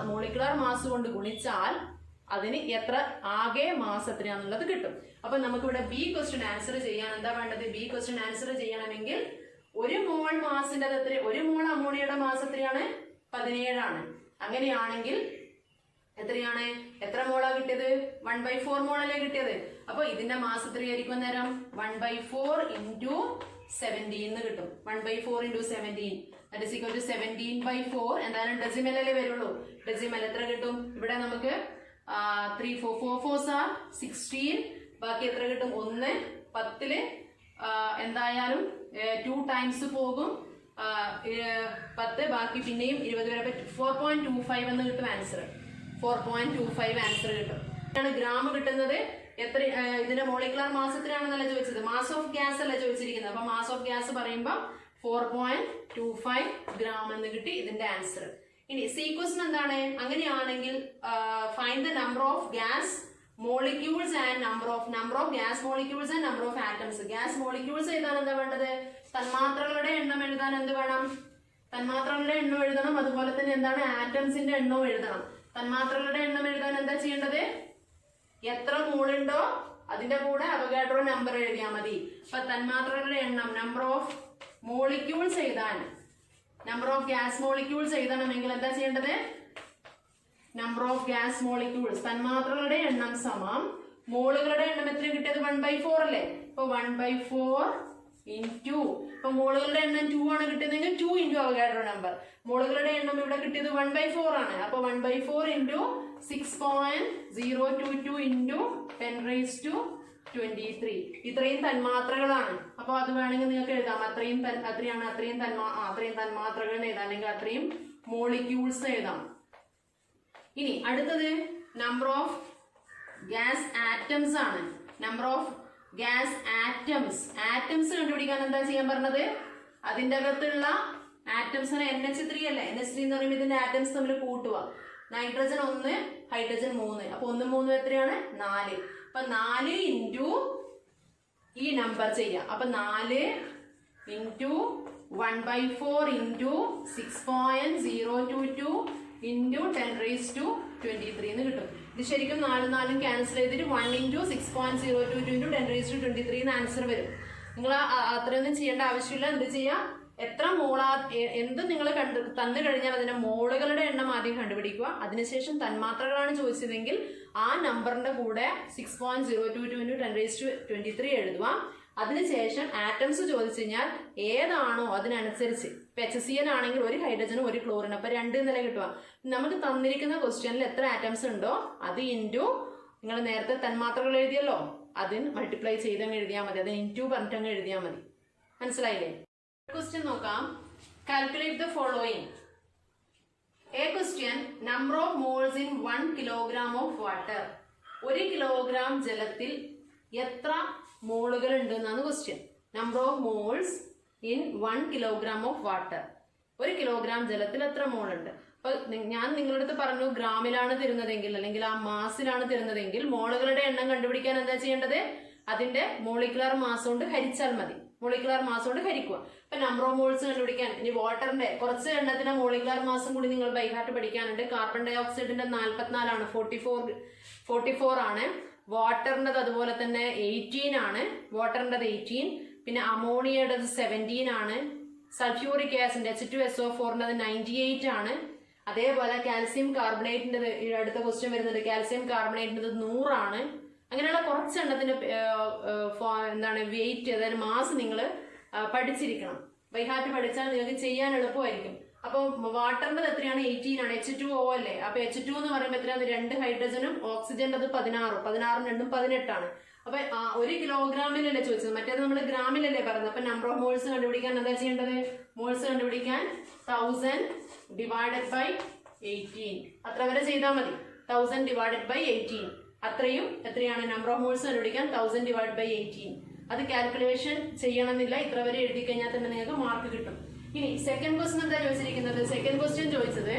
മോളിക്കുലർ മാസ് കൊണ്ട് ഗുണിച്ചാൽ അതിന് എത്ര ആകെ മാസ് എത്രയാണെന്നുള്ളത് കിട്ടും. അപ്പൊ നമുക്കിവിടെ ബി ക്വസ്റ്റ്യൻ ആൻസർ ചെയ്യാൻ എന്താ വേണ്ടത്? ബി ക്വസ്റ്റ്യൻ ആൻസർ ചെയ്യണമെങ്കിൽ 1 മോൾ മാസിന്റെ എത്ര? 1 മോൾ അമോണിയയുടെ മാസ് എത്രയാണ്? 17 ആണ്. അങ്ങനെയാണെങ്കിൽ എത്രയാണ്? എത്ര മോളാ കിട്ടിയത്? 1/4 മോളല്ലേ കിട്ടിയത്. അപ്പൊ ഇതിന്റെ മാസ് എത്രയായിരിക്കും നേരം? 1/4 × 17 കിട്ടും. 1/4 × 17 that is equal to 17/4. എന്തായാലും ഡെസിമൽ അല്ലേ വരുള്ളൂ. ഡെസിമൽ എത്ര കിട്ടും? ഇവിടെ നമുക്ക് 3 4 4s are 16. ബാക്കി എത്ര കിട്ടും? 1 10 എന്തായാലും 2 ടൈംസ് പോകും. 10 ബാക്കി പിന്നെയും 20 വരെ 4.25 എന്ന് കിട്ടും ആൻസർ. 4.25 ആൻസർ കിട്ടും. ഗ്രാം കിട്ടുന്നത് എത്ര? ഇതിന്റെ മോളിക്കുലർ മാസ് എത്രയാണെന്നല്ല ചോദിച്ചത്, മാസ് ഓഫ് ഗ്യാസ് അല്ല ചോദിച്ചിരിക്കുന്നത്. അപ്പൊ മാസ് ഓഫ് ഗ്യാസ് പറയുമ്പോൾ 4.25 ഗ്രാം എന്ന് കിട്ടി ഇതിന്റെ ആൻസർ. ഇനി സി ക്വസ്റ്റ്യൻ എന്താണ്? അങ്ങനെയാണെങ്കിൽ find the number of gas molecules and number of gas molecules and number of atoms. Gas molecules എഴുതാൻ എന്താ വേണ്ടത്? തന്മാത്രകളുടെ എണ്ണം എഴുതാൻ എന്ത് വേണം? തന്മാത്രകളുടെ എണ്ണം എഴുതണം. അതുപോലെ തന്നെ എന്താണ്? ആറ്റംസിന്റെ എണ്ണവും എഴുതണം. തന്മാത്രകളുടെ എണ്ണം എഴുതാൻ എന്താ ചെയ്യേണ്ടത്? എത്ര മോളുണ്ടോ അതിന്റെ കൂടെ അവഗാഡ്രോ നമ്പർ എഴുതിയാൽ മതി. അപ്പൊ തന്മാത്രകളുടെ എണ്ണം, നമ്പർ ഓഫ് മോളിക്യൂൾസ് എഴുതാൻ, നമ്പർ ഓഫ് ഗ്യാസ് മോളിക്യൂൾസ് എഴുതണമെങ്കിൽ എന്താ ചെയ്യേണ്ടത്? നമ്പർ ഓഫ് ഗ്യാസ് മോളിക്യൂൾസ്, തന്മാത്രകളുടെ എണ്ണം സമം മോളുകളുടെ എണ്ണം എത്ര കിട്ടിയത്? 1/4 അല്ലേ. അപ്പൊ 1/4 × ഇപ്പൊ മോളുകളുടെ എണ്ണം 2 ആണ് കിട്ടിയതെങ്കിൽ 2 × അവഗാഡ്രോ നമ്പർ. മോളുകളുടെ എണ്ണം ഇവിടെ കിട്ടിയത് 1/4 ആണ്. അപ്പൊ 1/4 × 6.022 × 10⁻23. ഇത്രയും തന്മാത്രകളാണ്. അപ്പൊ അത് വേണമെങ്കിൽ നിങ്ങൾക്ക് എഴുതാം. അത്രയും തന്മാത്രകൾ എഴുതാം, അല്ലെങ്കിൽ അത്രയും മോളിക്യൂൾസ് എഴുതാം. ഇനി അടുത്തത് നമ്പർ ഓഫ് ഗ്യാസ് ആറ്റംസ് ആണ്. നമ്പർ ഓഫ് ഗ്യാസ് ആറ്റംസ് കണ്ടുപിടിക്കാൻ എന്താ ചെയ്യാൻ പറഞ്ഞത്? അതിന്റെ അകത്തുള്ള ആറ്റംസിന് NH3 അല്ലേ. NH3 എന്ന് പറയുമ്പോൾ ഇതിന്റെ ആറ്റംസ് തമ്മിൽ കൂട്ടുക. Nitrogen 1, hydrogen 3. അപ്പൊ 1 3 എത്രയാണ്? 4. അപ്പൊ 4 × ഈ നമ്പർ ചെയ്യാം. അപ്പൊ 4 × 1/4 × 6.022 × 10⁻23 എന്ന് കിട്ടും. ഇത് ശരിക്കും 4 ക്യാൻസൽ ചെയ്തിട്ട് 1 × 6.022 × 10⁻23 എന്ന് ആൻസർ വരും. നിങ്ങൾ അത്രയൊന്നും ചെയ്യേണ്ട ആവശ്യമില്ല. എന്ത് ചെയ്യാം? എത്ര മോളാ എന്ത് നിങ്ങൾ തന്നു കഴിഞ്ഞാൽ അതിന്റെ മോളുകളുടെ എണ്ണം ആദ്യം കണ്ടുപിടിക്കുക. അതിനുശേഷം തന്മാത്രകളാണ് ചോദിച്ചതെങ്കിൽ ആ നമ്പറിന്റെ കൂടെ 6.022 × 10⁻23 എഴുതുക. അതിനുശേഷം ആറ്റംസ് ചോദിച്ചു കഴിഞ്ഞാൽ ഏതാണോ അതിനനുസരിച്ച്, ഇപ്പൊ HCl ആണെങ്കിൽ 1 ഹൈഡ്രജനും 1 ക്ലോറിനും, അപ്പൊ 2 നില കിട്ടുക. നമുക്ക് തന്നിരിക്കുന്ന ക്വസ്റ്റ്യനിൽ എത്ര ആറ്റംസ് ഉണ്ടോ അത് ഇൻറ്റു നിങ്ങൾ നേരത്തെ തന്മാത്രകൾ എഴുതിയല്ലോ അതിന് മൾട്ടിപ്ലൈ ചെയ്തങ്ങ് എഴുതിയാൽ മതി. അതിന് ഇൻറ്റു പറഞ്ഞിട്ടങ്ങ് എഴുതിയാൽ മതി. മനസ്സിലായില്ലേ? ക്വസ്റ്റ്യൻ നോക്കാം. Calculate the following. A question, number of moles in 1 kilogram of water. 1 kilogram ജലത്തിൽ എത്ര മോളുകൾ ഉണ്ട് എന്നാണ് question. Number of moles in 1 kilogram of water. 1 kilogram ജലത്തിൽ എത്ര മോൾ ഉണ്ട്? അപ്പൊ ഞാൻ നിങ്ങളുടെ അടുത്ത് പറഞ്ഞു ഗ്രാമിലാണ് തരുന്നതെങ്കിൽ അല്ലെങ്കിൽ ആ മാസിലാണ് തരുന്നതെങ്കിൽ മോളുകളുടെ എണ്ണം കണ്ടുപിടിക്കാൻ എന്താ ചെയ്യേണ്ടത്? അതിന്റെ മോളിക്കുലർ മാസ് കൊണ്ട് ഹരിച്ചാൽ മതി. മോളിക്കുലർ മാസ് കൊണ്ട് ഹരിക്കുക. അപ്പൊ നമ്പർ ഓഫ് മോൾസ് കണ്ടുപിടിക്കാൻ ഇനി വാട്ടറിന്റെ കുറച്ച് എണ്ണത്തിന്റെ മോളിക്കുലർ മാസും കൂടി നിങ്ങൾ ബൈ ഹാർട്ട് പഠിക്കാനുണ്ട്. കാർബൺ ഡൈ ഓക്സൈഡിന്റെ 44 ആണ്, 44 ആണ്. വാട്ടറിൻ്റെത് അതുപോലെ തന്നെ 18 ആണ്. വാട്ടറിൻ്റെത് 18. പിന്നെ അമോണിയയുടേത് 17 ആണ്. സൾഫ്യൂറിക് ആസിഡ് H2SO4 98 ആണ്. അതേപോലെ കാൽസ്യം കാർബണേറ്റിൻ്റെത് അടുത്ത ക്വസ്റ്റ്യൻ വരുന്നത്. കാൽസ്യം കാർബണേറ്റിൻ്റെത് 100 ആണ്. അങ്ങനെയുള്ള കുറച്ച് എണ്ണത്തിന്റെ എന്താണ് വെയിറ്റ്, അതായത് മാസ് നിങ്ങൾ പഠിച്ചിരിക്കണം. ബൈ ഹാർട്ട് പഠിച്ചാൽ നിങ്ങൾക്ക് ചെയ്യാൻ എളുപ്പമായിരിക്കും. അപ്പൊ വാട്ടറിന്റെ എത്രയാണ്? 18 ആണ്. H2O അല്ലേ. അപ്പൊ H2 എന്ന് പറയുമ്പോൾ എത്രയാണ്? 2 ഹൈഡ്രജനും ഓക്സിജന്റെ 16. 16 2 18 ആണ്. അപ്പൊ 1 കിലോഗ്രാമിലല്ലേ ചോദിച്ചത്, മറ്റേത് നമ്മൾ ഗ്രാമിലല്ലേ പറഞ്ഞത്. അപ്പൊ നമ്പർ ഓഫ് മോൾസ് കണ്ടുപിടിക്കാൻ എന്താ ചെയ്യേണ്ടത്? മോൾസ് കണ്ടുപിടിക്കാൻ 1000 ഡിവൈഡഡ് ബൈ 18. അത്ര വരെ ചെയ്താൽ മതി. 1000 ഡിവൈഡഡ് ബൈ 18 അത്രയും എത്രയാണ് നമ്പർ ഓഫ് മോൾസ് കണ്ടുപിടിക്കാൻ 1000 ഡിവൈഡ് ബൈ 18. അത് കാൽക്കുലേഷൻ ചെയ്യണമെന്നില്ല, ഇത്ര വരെ എഴുതി കഴിഞ്ഞാൽ തന്നെ നിങ്ങൾക്ക് മാർക്ക് കിട്ടും. ഇനി സെക്കൻഡ് ക്വസ്റ്റ്യൻ എന്താ ചോദിച്ചിരിക്കുന്നത്? സെക്കൻഡ് ക്വസ്റ്റ്യൻ ചോദിച്ചത്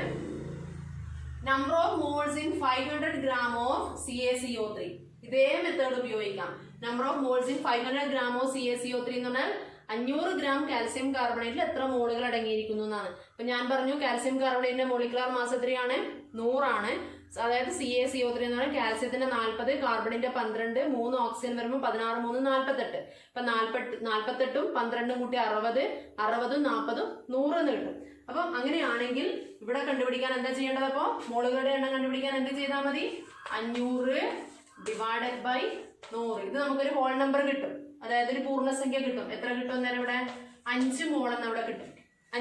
number of moles in 500 gram of CaCO3. ഇതേ മെത്തേഡ് ഉപയോഗിക്കാം. Number of moles in 500 gram of CaCO3 എന്ന് പറഞ്ഞാൽ 500 gram കാൽസ്യം കാർബണേറ്റിൽ എത്ര മോളുകൾ അടങ്ങിയിരിക്കുന്നു എന്നാണ്. അപ്പൊ ഞാൻ പറഞ്ഞു കാൽസ്യം കാർബണേറ്റിന്റെ മോളിക്കുലർ മാസ് എത്രയാണ്? 100 ആണ്. അതായത് CaCO3 എന്ന് പറഞ്ഞാൽ കാൽസ്യത്തിന്റെ 40, കാർബണിന്റെ 12, 3 ഓക്സിജൻ വരുമ്പോൾ 16, 3, 48. അപ്പൊ 48ഉം 12ഉം കൂട്ടി 60, 60ഉം 40ഉം 100 എന്ന് കിട്ടും. അപ്പൊ അങ്ങനെയാണെങ്കിൽ ഇവിടെ കണ്ടുപിടിക്കാൻ എന്താ ചെയ്യേണ്ടത്? അപ്പോ മോളുകളുടെ എണ്ണം കണ്ടുപിടിക്കാൻ എന്ത് ചെയ്താൽ മതി? 500 ഡിവൈഡഡ് ബൈ 100. ഇത് നമുക്കൊരു ഹോൾ നമ്പർ കിട്ടും, അതായത് ഒരു പൂർണ്ണസംഖ്യ കിട്ടും. എത്ര കിട്ടും നേരം ഇവിടെ? 5 മോളെന്ന് അവിടെ കിട്ടും.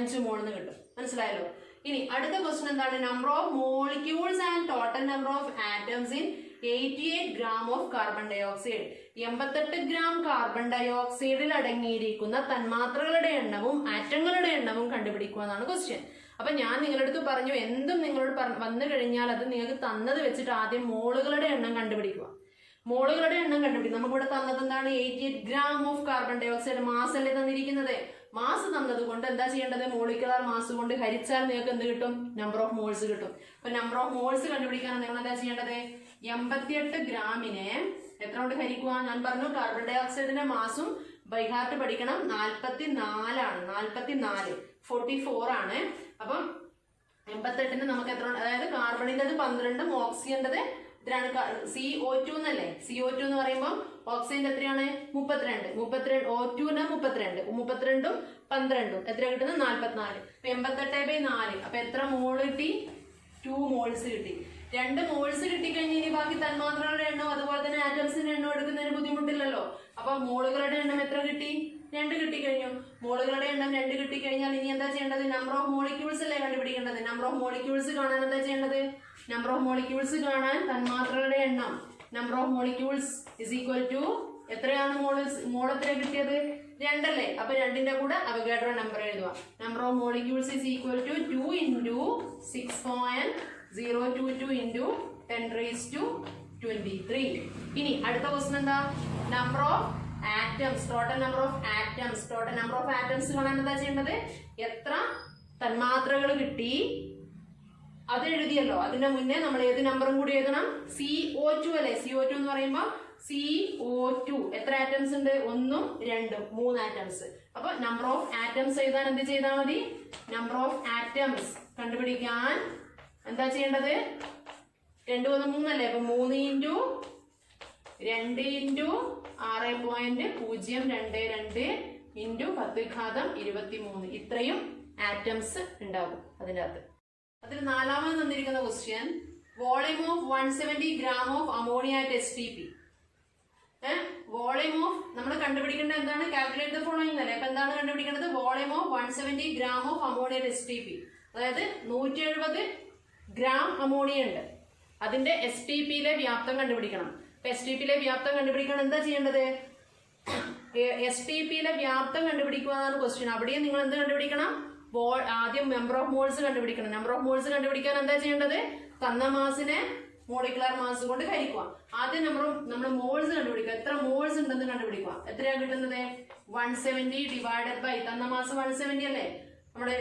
5 മോളെന്ന് കിട്ടും. മനസ്സിലായല്ലോ? ഇനി അടുത്ത ക്വസ്റ്റ്യൻ എന്താണ്? Number of molecules and total number of atoms in 88 gram of carbon dioxide. 88 gram carbon ഡയോക്സൈഡിൽ അടങ്ങിയിരിക്കുന്ന തന്മാത്രകളുടെ എണ്ണവും ആറ്റങ്ങളുടെ എണ്ണവും കണ്ടുപിടിക്കുക എന്നാണ് ക്വസ്റ്റ്യൻ. അപ്പൊ ഞാൻ നിങ്ങളുടെ അടുത്ത് പറഞ്ഞു, എന്തും നിങ്ങളോട് വന്നു കഴിഞ്ഞാൽ അത് നിങ്ങൾക്ക് തന്നത് വെച്ചിട്ട് ആദ്യം മോളുകളുടെ എണ്ണം കണ്ടുപിടിക്കുക. മോളുകളുടെ എണ്ണം കണ്ടുപിടിക്കും. നമുക്കിവിടെ തന്നത് എന്താണ്? 88 gram of carbon dioxide. Mass അല്ലേ തന്നിരിക്കുന്നത്? മാസ് തന്നത് കൊണ്ട് എന്താ ചെയ്യേണ്ടത്? മോളിക്കുലർ മാസ് കൊണ്ട് ഹരിച്ചാൽ നിങ്ങൾക്ക് എന്ത് കിട്ടും? നമ്പർ ഓഫ് മോൾസ് കിട്ടും. അപ്പൊ നമ്പർ ഓഫ് മോൾസ് കണ്ടുപിടിക്കാൻ നിങ്ങൾ എന്താ ചെയ്യേണ്ടത്? 88 ഗ്രാമിനെ എത്ര കൊണ്ട് ഹരിക്കുക? ഞാൻ പറഞ്ഞു കാർബൺ ഡയോക്സൈഡിന്റെ മാസും ബൈഹാർട്ട് പഠിക്കണം. 44 ആണ്. 44 ആണ്. അപ്പം 88 നമുക്ക് എത്ര? അതായത് കാർബണിൻ്റെത് 12ഉം ഓക്സിജന്റേത് എത്രയാണ്? CO2 എന്നല്ലേ? CO2 എന്ന് പറയുമ്പോൾ ഓക്സിജന്റെ എത്രയാണ്? 32. O2 32ഉം 12ഉം എത്ര കിട്ടുന്നത്? 44. അപ്പൊ 88/4. അപ്പൊ എത്ര മോള് കിട്ടി? 2 മോൾസ് കിട്ടി. 2 മോൾസ് കിട്ടിക്കഴിഞ്ഞാൽ ഇനി ബാക്കി തന്മാത്രകളുടെ എണ്ണം അതുപോലെ തന്നെ ആറ്റംസിന്റെ എണ്ണം എടുക്കുന്നതിന് ബുദ്ധിമുട്ടില്ലല്ലോ. അപ്പൊ മോളുകളുടെ എണ്ണം എത്ര കിട്ടി? 2 കിട്ടിക്കഴിഞ്ഞു. മോളുകളുടെ എണ്ണം 2 കിട്ടിക്കഴിഞ്ഞാൽ ഇനി എന്താ ചെയ്യേണ്ടത്? നമ്പർ ഓഫ് മോളിക്യൂൾസ് അല്ലേ കണ്ടുപിടിക്കേണ്ടത്. നമ്പർ ഓഫ് മോളിക്യൂൾസ് കാണാൻ എന്താ ചെയ്യേണ്ടത്? നമ്പർ ഓഫ് മോളിക്യൂൾസ് കാണാൻ തന്മാത്രകളുടെ എണ്ണം number of molecules is equal to എത്രയാണ്? മോൾ എത്ര കിട്ടിയത്? 2 അല്ലേ? അപ്പൊ 2ന്റെ കൂടെ അവഗാഡ്രോ നമ്പർ എഴുതുക. Number of molecules is equal to 2 into 6.022 into 10⁻23. ഇനി അടുത്ത ക്വസ്റ്റ്യൻ എന്താ? Number of atoms. Total number of atoms. Total number of atoms കാണാൻ എന്താ ചെയ്യേണ്ടത്? എത്ര തന്മാത്രകൾ കിട്ടി അത് എഴുതിയല്ലോ. അതിന്റെ മുന്നേ നമ്മൾ ഏത് നമ്പറും കൂടി എഴുതണം? CO2 അല്ലേ? CO2 എന്ന് പറയുമ്പോൾ CO2 എത്ര ആറ്റംസ് ഉണ്ട്? 1ഉം 2ഉം 3 ആറ്റംസ്. അപ്പൊ നമ്പർ ഓഫ് ആറ്റംസ് എഴുതാൻ എന്ത് ചെയ്താൽ മതി? നമ്പർ ഓഫ് ആറ്റംസ് കണ്ടുപിടിക്കാൻ എന്താ ചെയ്യേണ്ടത്? 2 1 3 അല്ലേ? അപ്പൊ 3 into 2 into 6.022 into 10⁻23. ഇത്രയും ആറ്റംസ് ഉണ്ടാകും അതിൻ്റെ അകത്ത്. അതിൽ നാലാമത് തന്നിരിക്കുന്ന question volume of 170 gram of ammonia at STP. Volume of നമ്മൾ കണ്ടുപിടിക്കേണ്ട എന്താണ്? കാൽക്കുലേറ്റ് ദ ഫോളോയിങ് അല്ലേ? അപ്പൊ എന്താണ് കണ്ടുപിടിക്കേണ്ടത്? Volume of 170 gram of ammonia at STP. അതായത് 170 gram അമോണിയ ഉണ്ട്. അതിന്റെ STPയിലെ വ്യാപ്തം കണ്ടുപിടിക്കണം. അപ്പൊ STPയിലെ വ്യാപ്തം കണ്ടുപിടിക്കണം എന്താ ചെയ്യേണ്ടത്? STPയിലെ വ്യാപ്തം കണ്ടുപിടിക്കുക എന്നാണ് ക്വസ്റ്റ്യൻ. അവിടെയും നിങ്ങൾ എന്ത് കണ്ടുപിടിക്കണം? ആദ്യം നമ്പർ ഓഫ് മോൾസ് കണ്ടുപിടിക്കണം. നമ്പർ ഓഫ് മോൾസ് കണ്ടുപിടിക്കാൻ എന്താ ചെയ്യേണ്ടത്? തന്ന മാസിനെ മോളിക്കുലർ മാസ് കൊണ്ട് ഹരിക്കുക. ആദ്യം നമ്മൾ മോൾസ് കണ്ടുപിടിക്കുക. എത്ര മോൾസ് ഉണ്ടെന്ന് കണ്ടുപിടിക്കുക. എത്രയാണ് കിട്ടുന്നത്? 170 ഡിവൈഡഡ് ബൈ തന്ന മാസ് 170 അല്ലേ? നമ്മുടെ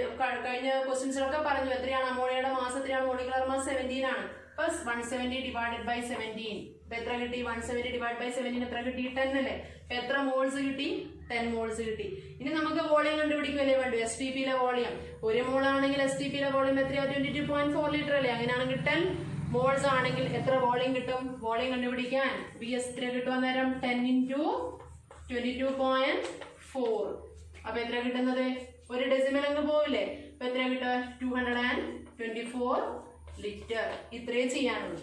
കഴിഞ്ഞ ക്വസ്റ്റ്യൻസിലൊക്കെ പറഞ്ഞു എത്രയാണ് അമോണിയയുടെ മാസ്, എത്രയാണ് മോളിക്കുലർ മാസ്? 17 ആണ്. Plus 170 divided by 17. ഇപ്പൊ എത്ര കിട്ടി? 170 ഡിവൈഡ് ബൈ 17 എത്ര കിട്ടി? 10 അല്ലേ? അപ്പൊ എത്ര മോൾസ് കിട്ടി? 10 മോൾസ് കിട്ടി. ഇനി നമുക്ക് വോളിയം കണ്ടുപിടിക്കുകയല്ലേ വേണ്ടു? STPയിലെ വോളിയം 1 മോൾ ആണെങ്കിൽ STPയിലെ വോളിയം എത്രയാ? 22.4 ലിറ്റർ അല്ലേ? അങ്ങനെയാണെങ്കിൽ 10 മോൾസ് ആണെങ്കിൽ എത്ര വോളിയം കിട്ടും? വോളിയം കണ്ടുപിടിക്കാൻ VS എത്ര കിട്ടും? നേരം 10 into 22.4. അപ്പൊ എത്ര കിട്ടുന്നത്? ഒരു ഡെസിമൽ അങ്ങ് പോവില്ലേ? അപ്പൊ എത്ര കിട്ടുക? 224 ലിറ്റർ. ഇത്രയും ചെയ്യാനുള്ളൂ.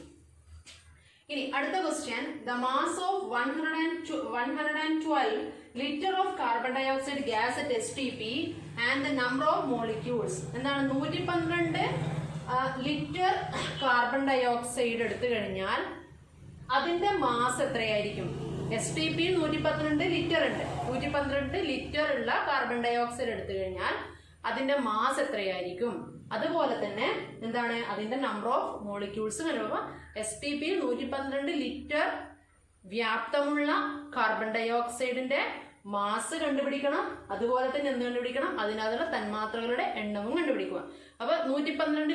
ഇനി അടുത്ത question the mass of 112 litre of carbon dioxide gas at STP and the number of molecules. എന്താണ്? 112 ലിറ്റർ കാർബൺ ഡയോക്സൈഡ് എടുത്തു കഴിഞ്ഞാൽ അതിന്റെ മാസ് എത്രയായിരിക്കും? STP 112 ലിറ്റർ ഉണ്ട്. 112 ലിറ്റർ ഉള്ള കാർബൺ ഡയോക്സൈഡ് എടുത്തു കഴിഞ്ഞാൽ അതിന്റെ മാസ് എത്രയായിരിക്കും. അതുപോലെ തന്നെ എന്താണ് അതിന്റെ നമ്പർ ഓഫ് മോളിക്യൂൾസ് കണ്ടുപിടിക്കുക. STP 112 ലിറ്റർ വ്യാപ്തമുള്ള കാർബൺ ഡൈ ഓക്സൈഡിന്റെ മാസ് കണ്ടുപിടിക്കണം. അതുപോലെ തന്നെ എന്ത് കണ്ടുപിടിക്കണം, അതിനകത്തുള്ള തന്മാത്രകളുടെ എണ്ണവും കണ്ടുപിടിക്കുക. അപ്പൊ 112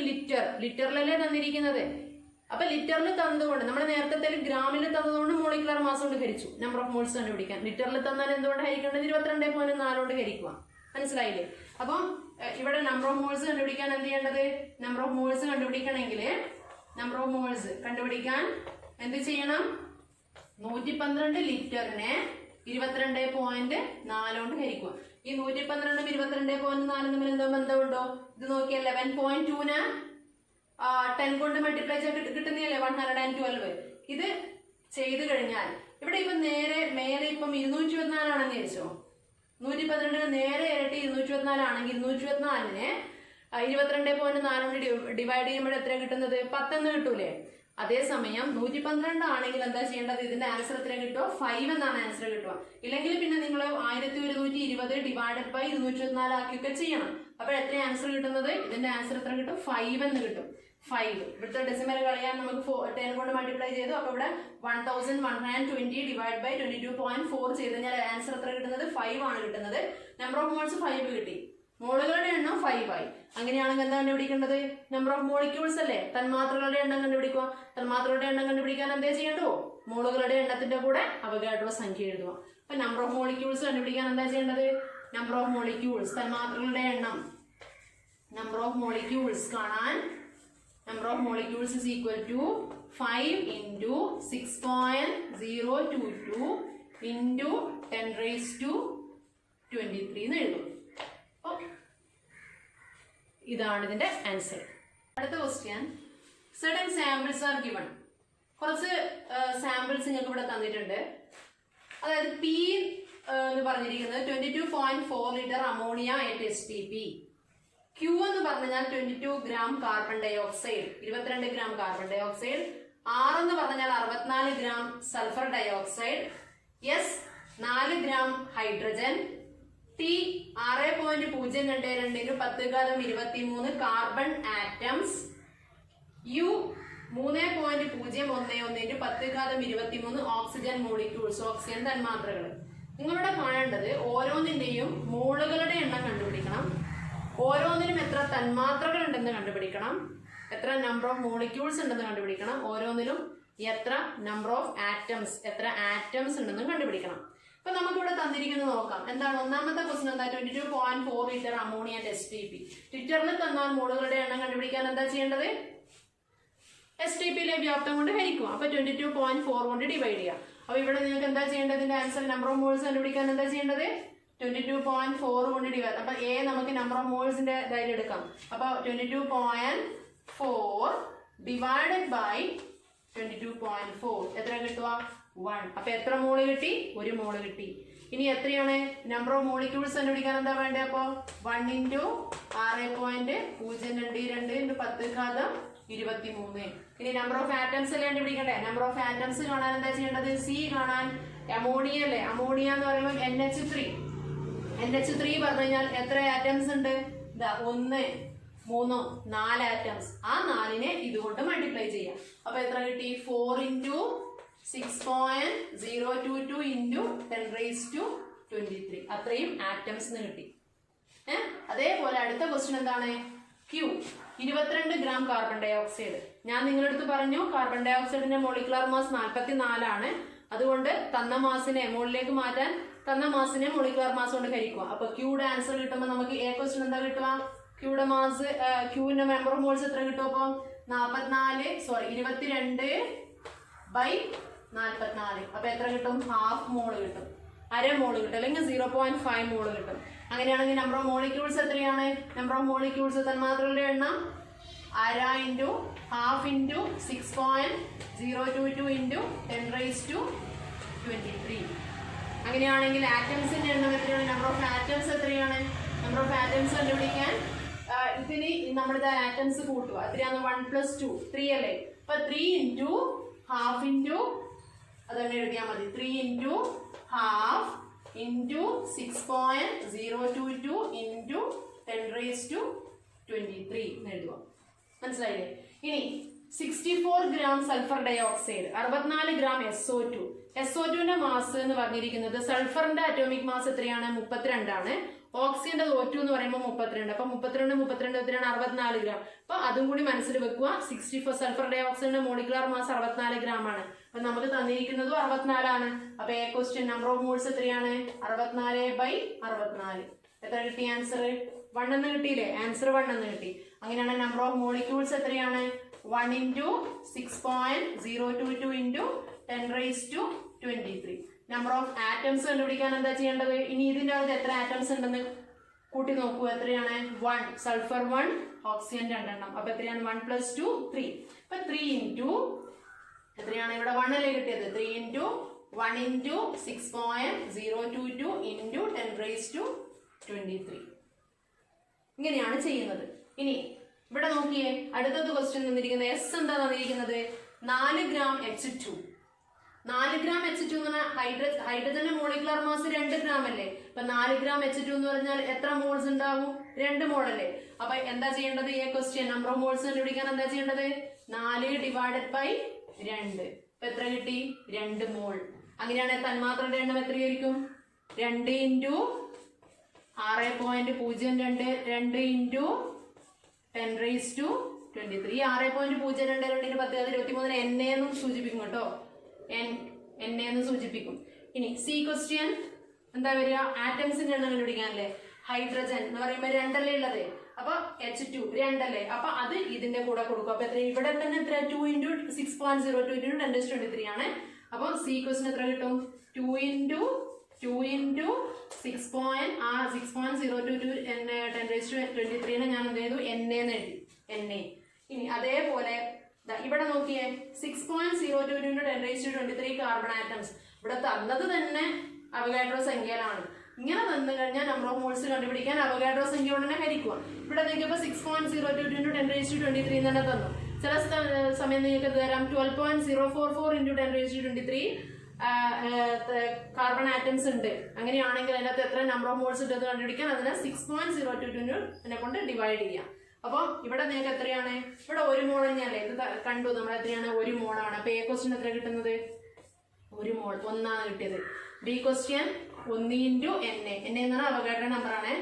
ലിറ്ററിലല്ലേ തന്നിരിക്കുന്നത്. അപ്പൊ ലിറ്ററിൽ തന്നതുകൊണ്ട് നമ്മൾ നേരത്തെ ഗ്രാമിൽ തന്നതുകൊണ്ട് മോളിക്കുലർ മാസ് കൊണ്ട് ഹരിച്ചു നമ്പർ ഓഫ് മോൾസ് കണ്ടുപിടിക്കാൻ. ലിറ്ററിൽ തന്നാൽ എന്തുകൊണ്ട് ഹരിക്കേണ്ടത് 22.4 കൊണ്ട് ഹരിക്കുക. മനസ്സിലായില്ലേ? അപ്പം ഇവിടെ നമ്പർ ഓഫ് മോൾസ് കണ്ടുപിടിക്കാൻ എന്ത് ചെയ്യേണ്ടത്, നമ്പർ ഓഫ് മോൾസ് കണ്ടുപിടിക്കണമെങ്കിൽ നമ്പർ ഓഫ് മോൾസ് കണ്ടുപിടിക്കാൻ എന്ത് ചെയ്യണം, 112 ലിറ്ററിനെ 22.4 കൊണ്ട് ഹരിക്കുക. ഈ 112 22.4 തമ്മിൽ എന്തോ ബന്ധമുണ്ടോ? ഇത് നോക്കിയാൽ 11.2ന് 10 കൊണ്ട് മൾട്ടിപ്ലൈ ചെയ്ത് കിട്ടുന്നില്ലേ 112. ഇത് ചെയ്ത് കഴിഞ്ഞാൽ ഇവിടെ ഇപ്പൊ നേരെ മേലെ ഇപ്പം 224 ആണെന്ന് വിചാരിച്ചോ. 112 നേരെ ഇരട്ടി 224 ആണെങ്കിൽ 224നെ 22.4 കൊണ്ട് ഡിവൈഡ് ചെയ്യുമ്പോൾ എത്ര കിട്ടുന്നത്, 10 എന്ന് കിട്ടൂലേ. അതേസമയം 112 ആണെങ്കിൽ എന്താ ചെയ്യേണ്ടത്, ഇതിന്റെ ആൻസർ എത്ര കിട്ടുമോ, 5 എന്നാണ് ആൻസർ കിട്ടുക. ഇല്ലെങ്കിൽ പിന്നെ നിങ്ങൾ 1120 ഡിവൈഡഡ് ബൈ 224 ആക്കിയൊക്കെ ചെയ്യണം. അപ്പോൾ എത്ര ആൻസർ കിട്ടുന്നത്, ഇതിന്റെ ആൻസർ എത്ര കിട്ടും, 5 എന്ന് കിട്ടും. 5 ഇവിടുത്തെ ഡെസിമൽ കളയാൻ നമുക്ക് 10 കൊണ്ട് മൾട്ടിപ്ലൈ ചെയ്തു. അപ്പൊ ഇവിടെ 1120 ഡിവൈഡ് ബൈ 22.4 ചെയ്ത് കഴിഞ്ഞാൽ ആൻസർ എത്ര കിട്ടുന്നത്, 5 ആണ് കിട്ടുന്നത്. നമ്പർ ഓഫ് മോൾസ് 5 കിട്ടി, മോളുകളുടെ എണ്ണം 5 ആയി. അങ്ങനെയാണെങ്കിൽ എന്താ കണ്ടുപിടിക്കേണ്ടത്, നമ്പർ ഓഫ് മോളിക്യൂൾസ് അല്ലേ, തന്മാത്രകളുടെ എണ്ണം കണ്ടുപിടിക്കുക. തന്മാത്രകളുടെ എണ്ണം കണ്ടുപിടിക്കാൻ എന്താ ചെയ്യേണ്ടോ, മോളുകളുടെ എണ്ണത്തിന്റെ കൂടെ അവഗാഡ്രോ സംഖ്യ എഴുതുക. അപ്പൊ നമ്പർ ഓഫ് മോളിക്യൂൾസ് കണ്ടുപിടിക്കാൻ എന്താ ചെയ്യേണ്ടത്, നമ്പർ ഓഫ് മോളിക്യൂൾസ് തന്മാത്രകളുടെ എണ്ണം, നമ്പർ ഓഫ് മോളിക്യൂൾസ് കാണാൻ number of molecules is equal to 5 into 6.022 into 10 raised to 23 എന്ന് എഴുതും. ഇതാണ് ഇതിന്റെ ആൻസർ. അടുത്ത question, certain samples are given. കുറച്ച് സാമ്പിൾസ് നിങ്ങൾക്ക് ഇവിടെ തന്നിട്ടുണ്ട്. അതായത് P എന്ന് പറഞ്ഞിരിക്കുന്നത് 22.4 litre ammonia at STP. Q എന്ന് പറഞ്ഞാൽ 22 gram carbon dioxide, 22 gram carbon dioxide. R എന്ന് പറഞ്ഞാൽ 64 gram sulphur dioxide. S 4 gram hydrogen. T 6.022 10⁻23 carbon atoms. U 3.011 10⁻23 oxygen molecules, oxygen തന്മാത്രകൾ. നിങ്ങളുടെ കാണേണ്ടത് ഓരോന്നിന്റെയും മോളുകളുടെ എണ്ണം കണ്ടുപിടിക്കണം, ഓരോന്നിനും എത്ര തന്മാത്രകൾ ഉണ്ടെന്ന് കണ്ടുപിടിക്കണം, എത്ര നമ്പർ ഓഫ് മോളിക്യൂൾസ് ഉണ്ടെന്ന് കണ്ടുപിടിക്കണം, ഓരോന്നിലും എത്ര നമ്പർ ഓഫ് ആറ്റംസ്, എത്ര ആറ്റംസ് ഉണ്ടെന്ന് കണ്ടുപിടിക്കണം. അപ്പൊ നമുക്കിവിടെ തന്നിരിക്കുന്നത് നോക്കാം. എന്താണ് ഒന്നാമത്തെ ക്വസ്റ്റൻ, എന്താ 22.4 ലിറ്റർ അമോണിയ STP. ലിറ്ററിൽ തന്നാൽ മോളുകളുടെ എണ്ണം കണ്ടുപിടിക്കാൻ എന്താ ചെയ്യേണ്ടത്, STPയിലെ വ്യാപ്തം കൊണ്ട് ഹരിക്കുക. അപ്പൊ 22.4 കൊണ്ട് ഡിവൈഡ് ചെയ്യാം. അപ്പൊ ഇവിടെ നിങ്ങൾക്ക് എന്താ ചെയ്യേണ്ടതിന്റെ ആൻസർ, നമ്പർ ഓഫ് മോൾസ് കണ്ടുപിടിക്കാൻ എന്താ ചെയ്യേണ്ടത്, 22.4 കൊണ്ട് ഡിവൈഡ്. അപ്പൊ A നമുക്ക് നമ്പർ ഓഫ് മോൾസിന്റെ ഇതായിട്ട് എടുക്കാം. അപ്പൊ 22.4 ഡിവൈഡഡ് ബൈ 22.4 എത്ര കിട്ടുക, 1. അപ്പൊ എത്ര മോള് കിട്ടി, 1 മോള് കിട്ടി. ഇനി എത്രയാണ് നമ്പർ ഓഫ് മോളിക്യൂൾസ് കണ്ടുപിടിക്കാൻ എന്താ വേണ്ടത്, അപ്പൊ 1 into 6.022 10⁻23. ഇനി നമ്പർ ഓഫ് ആറ്റംസ് അല്ലേ കണ്ടുപിടിക്കണ്ടേ, നമ്പർ ഓഫ് ആറ്റംസ് കാണാൻ എന്താ ചെയ്യേണ്ടത്, C കാണാൻ അമോണിയ അല്ലേ, അമോണിയ എന്ന് പറയുമ്പോൾ NH3 പറഞ്ഞു കഴിഞ്ഞാൽ എത്ര ആറ്റംസ് ഉണ്ട്, 1 3 4 ആറ്റംസ്. ആ 4നെ ഇതുകൊണ്ട് മൾട്ടിപ്ലൈ ചെയ്യാം. അപ്പൊ എത്ര കിട്ടി, 4 into 6.022 into 10 raised to 23 അത്രയും ആറ്റംസ് കിട്ടി. അതേപോലെ അടുത്ത ക്വസ്റ്റ്യൻ എന്താണ്, Q 22 gram carbon dioxide. ഞാൻ നിങ്ങളുടെ അടുത്ത് പറഞ്ഞു കാർബൺ ഡൈ ഓക്സൈഡിന്റെ മോളിക്കുലർ മാസ് 44 ആണ്. അതുകൊണ്ട് തന്ന മാസിനെ മുകളിലേക്ക് മാറ്റാൻ തന്ന മാസിനെ മോളിക്കുലർ മാസ് കൊണ്ട് ഹരിക്കുക. അപ്പൊ Qയുടെ ആൻസർ കിട്ടുമ്പോൾ നമുക്ക് A ക്വസ്റ്റ്യൻ എന്താ കിട്ടുക, Qയുടെ മാസ്, Qന്റെ മെമ്പർ ഓഫ് മോൾസ് എത്ര കിട്ടും, അപ്പൊ 22/44. അപ്പൊ എത്ര കിട്ടും, ഹാഫ് മോള് കിട്ടും, അര മോള് കിട്ടും, അല്ലെങ്കിൽ 0.5 മോള് കിട്ടും. അങ്ങനെയാണെങ്കിൽ നമ്പർ ഓഫ് മോളിക്യൂൾസ് എത്രയാണ്, നമ്പർ ഓഫ് മോളിക്യൂൾസ് തന്മാത്രകളുടെ എണ്ണം അര into half into 6.022 into 10 raised to 23. അങ്ങനെയാണെങ്കിൽ ആറ്റംസിന്റെ എണ്ണം എത്രയാണ്, നമ്പർ ഓഫ് ആറ്റംസ് എത്രയാണ്, നമ്പർ ഓഫ് ആറ്റംസ് കണ്ടുപിടിക്കാൻ ഇതിന് നമ്മളുടെ ആറ്റംസ് കൂട്ടുക. എത്രയാണ്, 1 + 2 3 അല്ലേ. അപ്പൊ 3 into half into അതന്നെ എഴുതിയാൽ മതി, 3 into half into 6.022 into 10⁻23 എന്ന് എഴുതുക. മനസ്സിലായില്ലേ? ഇനി 64 gram sulphur dioxide, 64 gram SO2. SO2ന്റെ മാസ് എന്ന് പറഞ്ഞിരിക്കുന്നത് സൾഫറിന്റെ അറ്റോമിക് മാസ് എത്രയാണ്? 32 ആണ്. ഓക്സിജന്റെ O2 എന്ന് പറയുമ്പോൾ 32. അപ്പൊ 32 എത്രയാണ്? 64 ഗ്രാം. അപ്പൊ അതും കൂടി മനസ്സിൽ വെക്കുക. 64 സൾഫർ ഡയോക്സൈഡിന്റെ മോളിക്കുലർ മാസ് 64 ഗ്രാം ആണ്. അപ്പൊ നമുക്ക് തന്നിരിക്കുന്നതും 64 ആണ്. അപ്പൊ A question number of moles എത്രയാണ്? 64/64. എത്ര കിട്ടി ആൻസർ? 1 എന്ന് കിട്ടിയില്ലേ? ആൻസർ 1 എന്ന് കിട്ടി. അങ്ങനെയാണ് നമ്പർ ഓഫ് മോളിക്യൂൾസ് എത്രയാണ്? 1 × 6.022 × 10⁻23. നമ്പർ ഓഫ് ആറ്റംസ് കണ്ടുപിടിക്കാൻ എന്താ ചെയ്യേണ്ടത്? ഇനി ഇതിന്റെ അകത്ത് എത്ര ആറ്റംസ് ഉണ്ടെന്ന് കൂട്ടി നോക്കൂ. എത്രയാണ്? 1 സൾഫർ 1 ഓക്സിജൻ 2 എണ്ണം. അപ്പൊ എത്രയാണ്? 1 + 2 3. അപ്പൊ 3 × എത്രയാണ്? ഇവിടെ 1 അല്ലേ കിട്ടിയത്? 3 × 1 × 6.022 × 10⁻23. ഇങ്ങനെയാണ് ചെയ്യുന്നത്. ഇനി ഇവിടെ നോക്കിയേ, അടുത്തത് ക്വസ്റ്റ്യൻ തന്നിരിക്കുന്നത് എസ് എന്താ തന്നിരിക്കുന്നത്? 4 ഗ്രാം H2. 4 ഗ്രാം H2 എന്ന് പറഞ്ഞാൽ ഹൈഡ്രജന്റെ മോളിക്കുലർ മാസ് 2 ഗ്രാം അല്ലേ? അപ്പൊ 4 ഗ്രാം H2 എന്ന് പറഞ്ഞാൽ എത്ര മോൾസ് ഉണ്ടാവും? 2 മോൾ അല്ലേ? അപ്പൊ എന്താ ചെയ്യേണ്ടത്? ഈ ക്വസ്റ്റ്യൻ നമ്പർ ഓഫ് മോൾസ് കണ്ടുപിടിക്കാൻ എന്താ ചെയ്യേണ്ടത്? 4/2. അപ്പൊ എത്ര കിട്ടി? 2 മോൾ. അങ്ങനെയാണ് തന്മാത്രയുടെ എണ്ണം എത്രയായിരിക്കും? 2 × 6.02 2 × 10⁻23. ഈ 6.022 10 23 എൻ എന്നും സൂചിപ്പിക്കും കേട്ടോ. എൻ എന്ന് സൂചിപ്പിക്കും. ഇനി സി ക്വസ്റ്റ്യൻ എന്താ വരിക? ആറ്റംസിന്റെ എണ്ണം കണ്ടുപിടിക്കാനല്ലേ? ഹൈഡ്രജൻ എന്ന് പറയുമ്പോൾ 2 അല്ലേ ഉള്ളത്? അപ്പൊ H2 2 അല്ലേ? അപ്പൊ അത് ഇതിന്റെ കൂടെ കൊടുക്കും. അപ്പൊ എത്ര? ഇവിടെ തന്നെ എത്ര? 2 × 6.022 × 10⁻23 ആണ്. അപ്പൊ സി ക്വസ്റ്റ്യൻ എത്ര കിട്ടും? 2 × 6.022 10⁻23 ഞാൻ എന്ത് ചെയ്തു? എൻ എന്ന് എഴുതി. ഇനി അതേപോലെ ഇവിടെ നോക്കിയേ, 6.022 × 10⁻23 കാർബൺ ആറ്റംസ്. ഇവിടെ തന്നത് തന്നെ അവഗാഡ്രോ സംഖ്യയിലാണ്. ഇങ്ങനെ തന്നു കഴിഞ്ഞാൽ നമ്പർ ഓഫ് മോൾസ് കണ്ടുപിടിക്കാൻ അവഗാഡ്രോ സംഖ്യ കൊണ്ട് തന്നെ ഹരിക്കുക. ഇവിടെ നോക്കിയപ്പോൾ 6.022 × 10⁻23 തന്നെ തന്നു. ചില സമയം നിങ്ങൾക്ക് തരാം 12.044 × 10⁻23 കാർബൺ ആറ്റംസ് ഉണ്ട്. അങ്ങനെയാണെങ്കിൽ അതിനകത്ത് എത്ര നമ്പർ ഓഫ് മോൾസ് ഉണ്ടെന്ന് കണ്ടുപിടിക്കാൻ അതിനെ 6.022 കൊണ്ട് ഡിവൈഡ് ചെയ്യാം. അപ്പൊ ഇവിടെ നിങ്ങൾക്ക് എത്രയാണ്? ഇവിടെ 1 മോൾ തന്നെയല്ലേ? ഇത് കണ്ടു നമ്മൾ. എത്രയാണ്? 1 മോളാണ്. അപ്പൊ എ ക്വസ്റ്റ്യൻ എത്ര കിട്ടുന്നത്? 1 മോൾ 1 ആണ് കിട്ടിയത്. B question 1 × Na. Na എന്ന് പറഞ്ഞാൽ അവഗാഡ്രോ നമ്പർ ആണ്.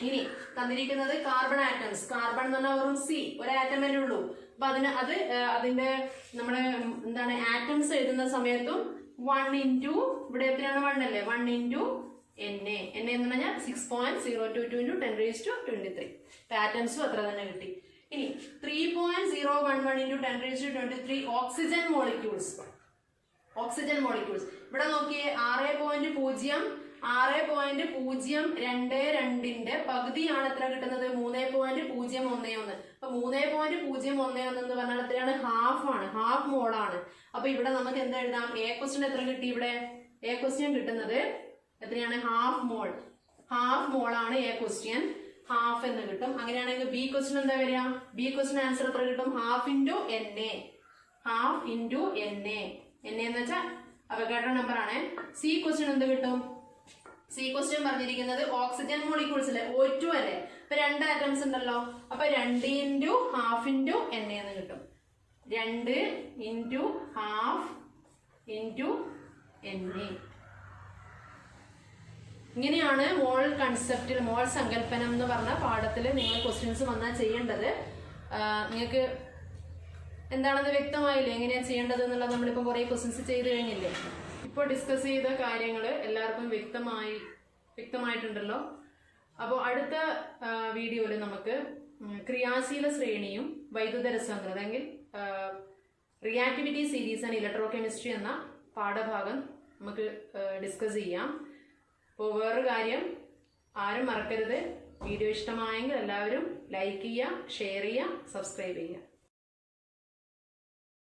ഇനി തന്നിരിക്കുന്നത് കാർബൺ ആറ്റംസ്. കാർബൺ എന്ന് പറഞ്ഞാൽ വെറും C, ഒരു ആറ്റം അല്ലേ ഉള്ളൂ. അപ്പൊ അതിന്റെ നമ്മുടെ എന്താണ് ആറ്റംസ് എഴുതുന്ന സമയത്തും 1 × ഇവിടെ എത്രയാണ്? 1 അല്ലേ? 1 × Na എന്ന് പറഞ്ഞാൽ 6.022 × 10⁻23. ആറ്റംസും അത്ര തന്നെ കിട്ടി. ഇനി 3.011 × 10⁻23 ഓക്സിജൻ മോളിക്യൂൾസ്. ഇവിടെ നോക്കിയേ, 6.022ന്റെ പകുതിയാണ് എത്ര കിട്ടുന്നത്? 3.011. അപ്പൊ 3.011 എന്ന് പറഞ്ഞാൽ എത്രയാണ്? ഹാഫ് ആണ്. ഹാഫ് മോളാണ്. അപ്പൊ ഇവിടെ നമുക്ക് എന്താ എഴുതാം? എ ക്വസ്റ്റ്യൻ എത്ര കിട്ടി? ഇവിടെ എ ക്വസ്റ്റ്യൻ കിട്ടുന്നത് എത്രയാണ്? ഹാഫ് മോൾ ആണ് എ ക്വസ്റ്റ്യൻ. ഹാഫ് എന്ന് കിട്ടും. അങ്ങനെയാണെങ്കിൽ ബി ക്വസ്റ്റ്യൻ എന്താ വരിക? ബി ക്വസ്റ്റ്യൻ ആൻസർ എത്ര കിട്ടും? Half × Na. Na എന്ന് വെച്ചാൽ അവഗാഡ്രോ നമ്പർ ആണ്. സി ക്വസ്റ്റ്യൻ എന്ത് കിട്ടും? സി ക്വസ്റ്റ്യൻ പറഞ്ഞിരിക്കുന്നത് ഓക്സിജൻ മോളിക്യൂൾസ് അല്ലേ? O2 അല്ലേ? അപ്പൊ 2 ആറ്റംസ് ഉണ്ടല്ലോ. അപ്പൊ 2 × ½ × Na എന്ന് കിട്ടും. 2 × ½ × Na. ഇങ്ങനെയാണ് മോൾ കൺസെപ്റ്റിൽ, മോൾ സങ്കല്പനം എന്ന് പറഞ്ഞ പാഠത്തിൽ നിങ്ങൾ ക്വസ്റ്റ്യൻസ് വന്നാൽ ചെയ്യേണ്ടത്. നിങ്ങൾക്ക് എന്താണെന്ന് വ്യക്തമായില്ലേ? എങ്ങനെയാണ് ചെയ്യേണ്ടത് എന്നുള്ളത് നമ്മളിപ്പോൾ കുറേ ക്വസ്റ്റ്യൻസ് ചെയ്ത് കഴിഞ്ഞില്ലേ? ഇപ്പോൾ ഡിസ്കസ് ചെയ്ത കാര്യങ്ങൾ എല്ലാവർക്കും വ്യക്തമായിട്ടുണ്ടല്ലോ. അപ്പോൾ അടുത്ത വീഡിയോയിൽ നമുക്ക് ക്രിയാശീല ശ്രേണിയും വൈദ്യുത രസാന്തരം അല്ലെങ്കിൽ reactivity series and electro chemistry എന്ന പാഠഭാഗം നമുക്ക് ഡിസ്കസ് ചെയ്യാം. അപ്പോൾ വേറൊരു കാര്യം ആരും മറക്കരുത്, വീഡിയോ ഇഷ്ടമായെങ്കിൽ എല്ലാവരും ലൈക്ക് ചെയ്യുക, ഷെയർ ചെയ്യുക, സബ്സ്ക്രൈബ് ചെയ്യുക.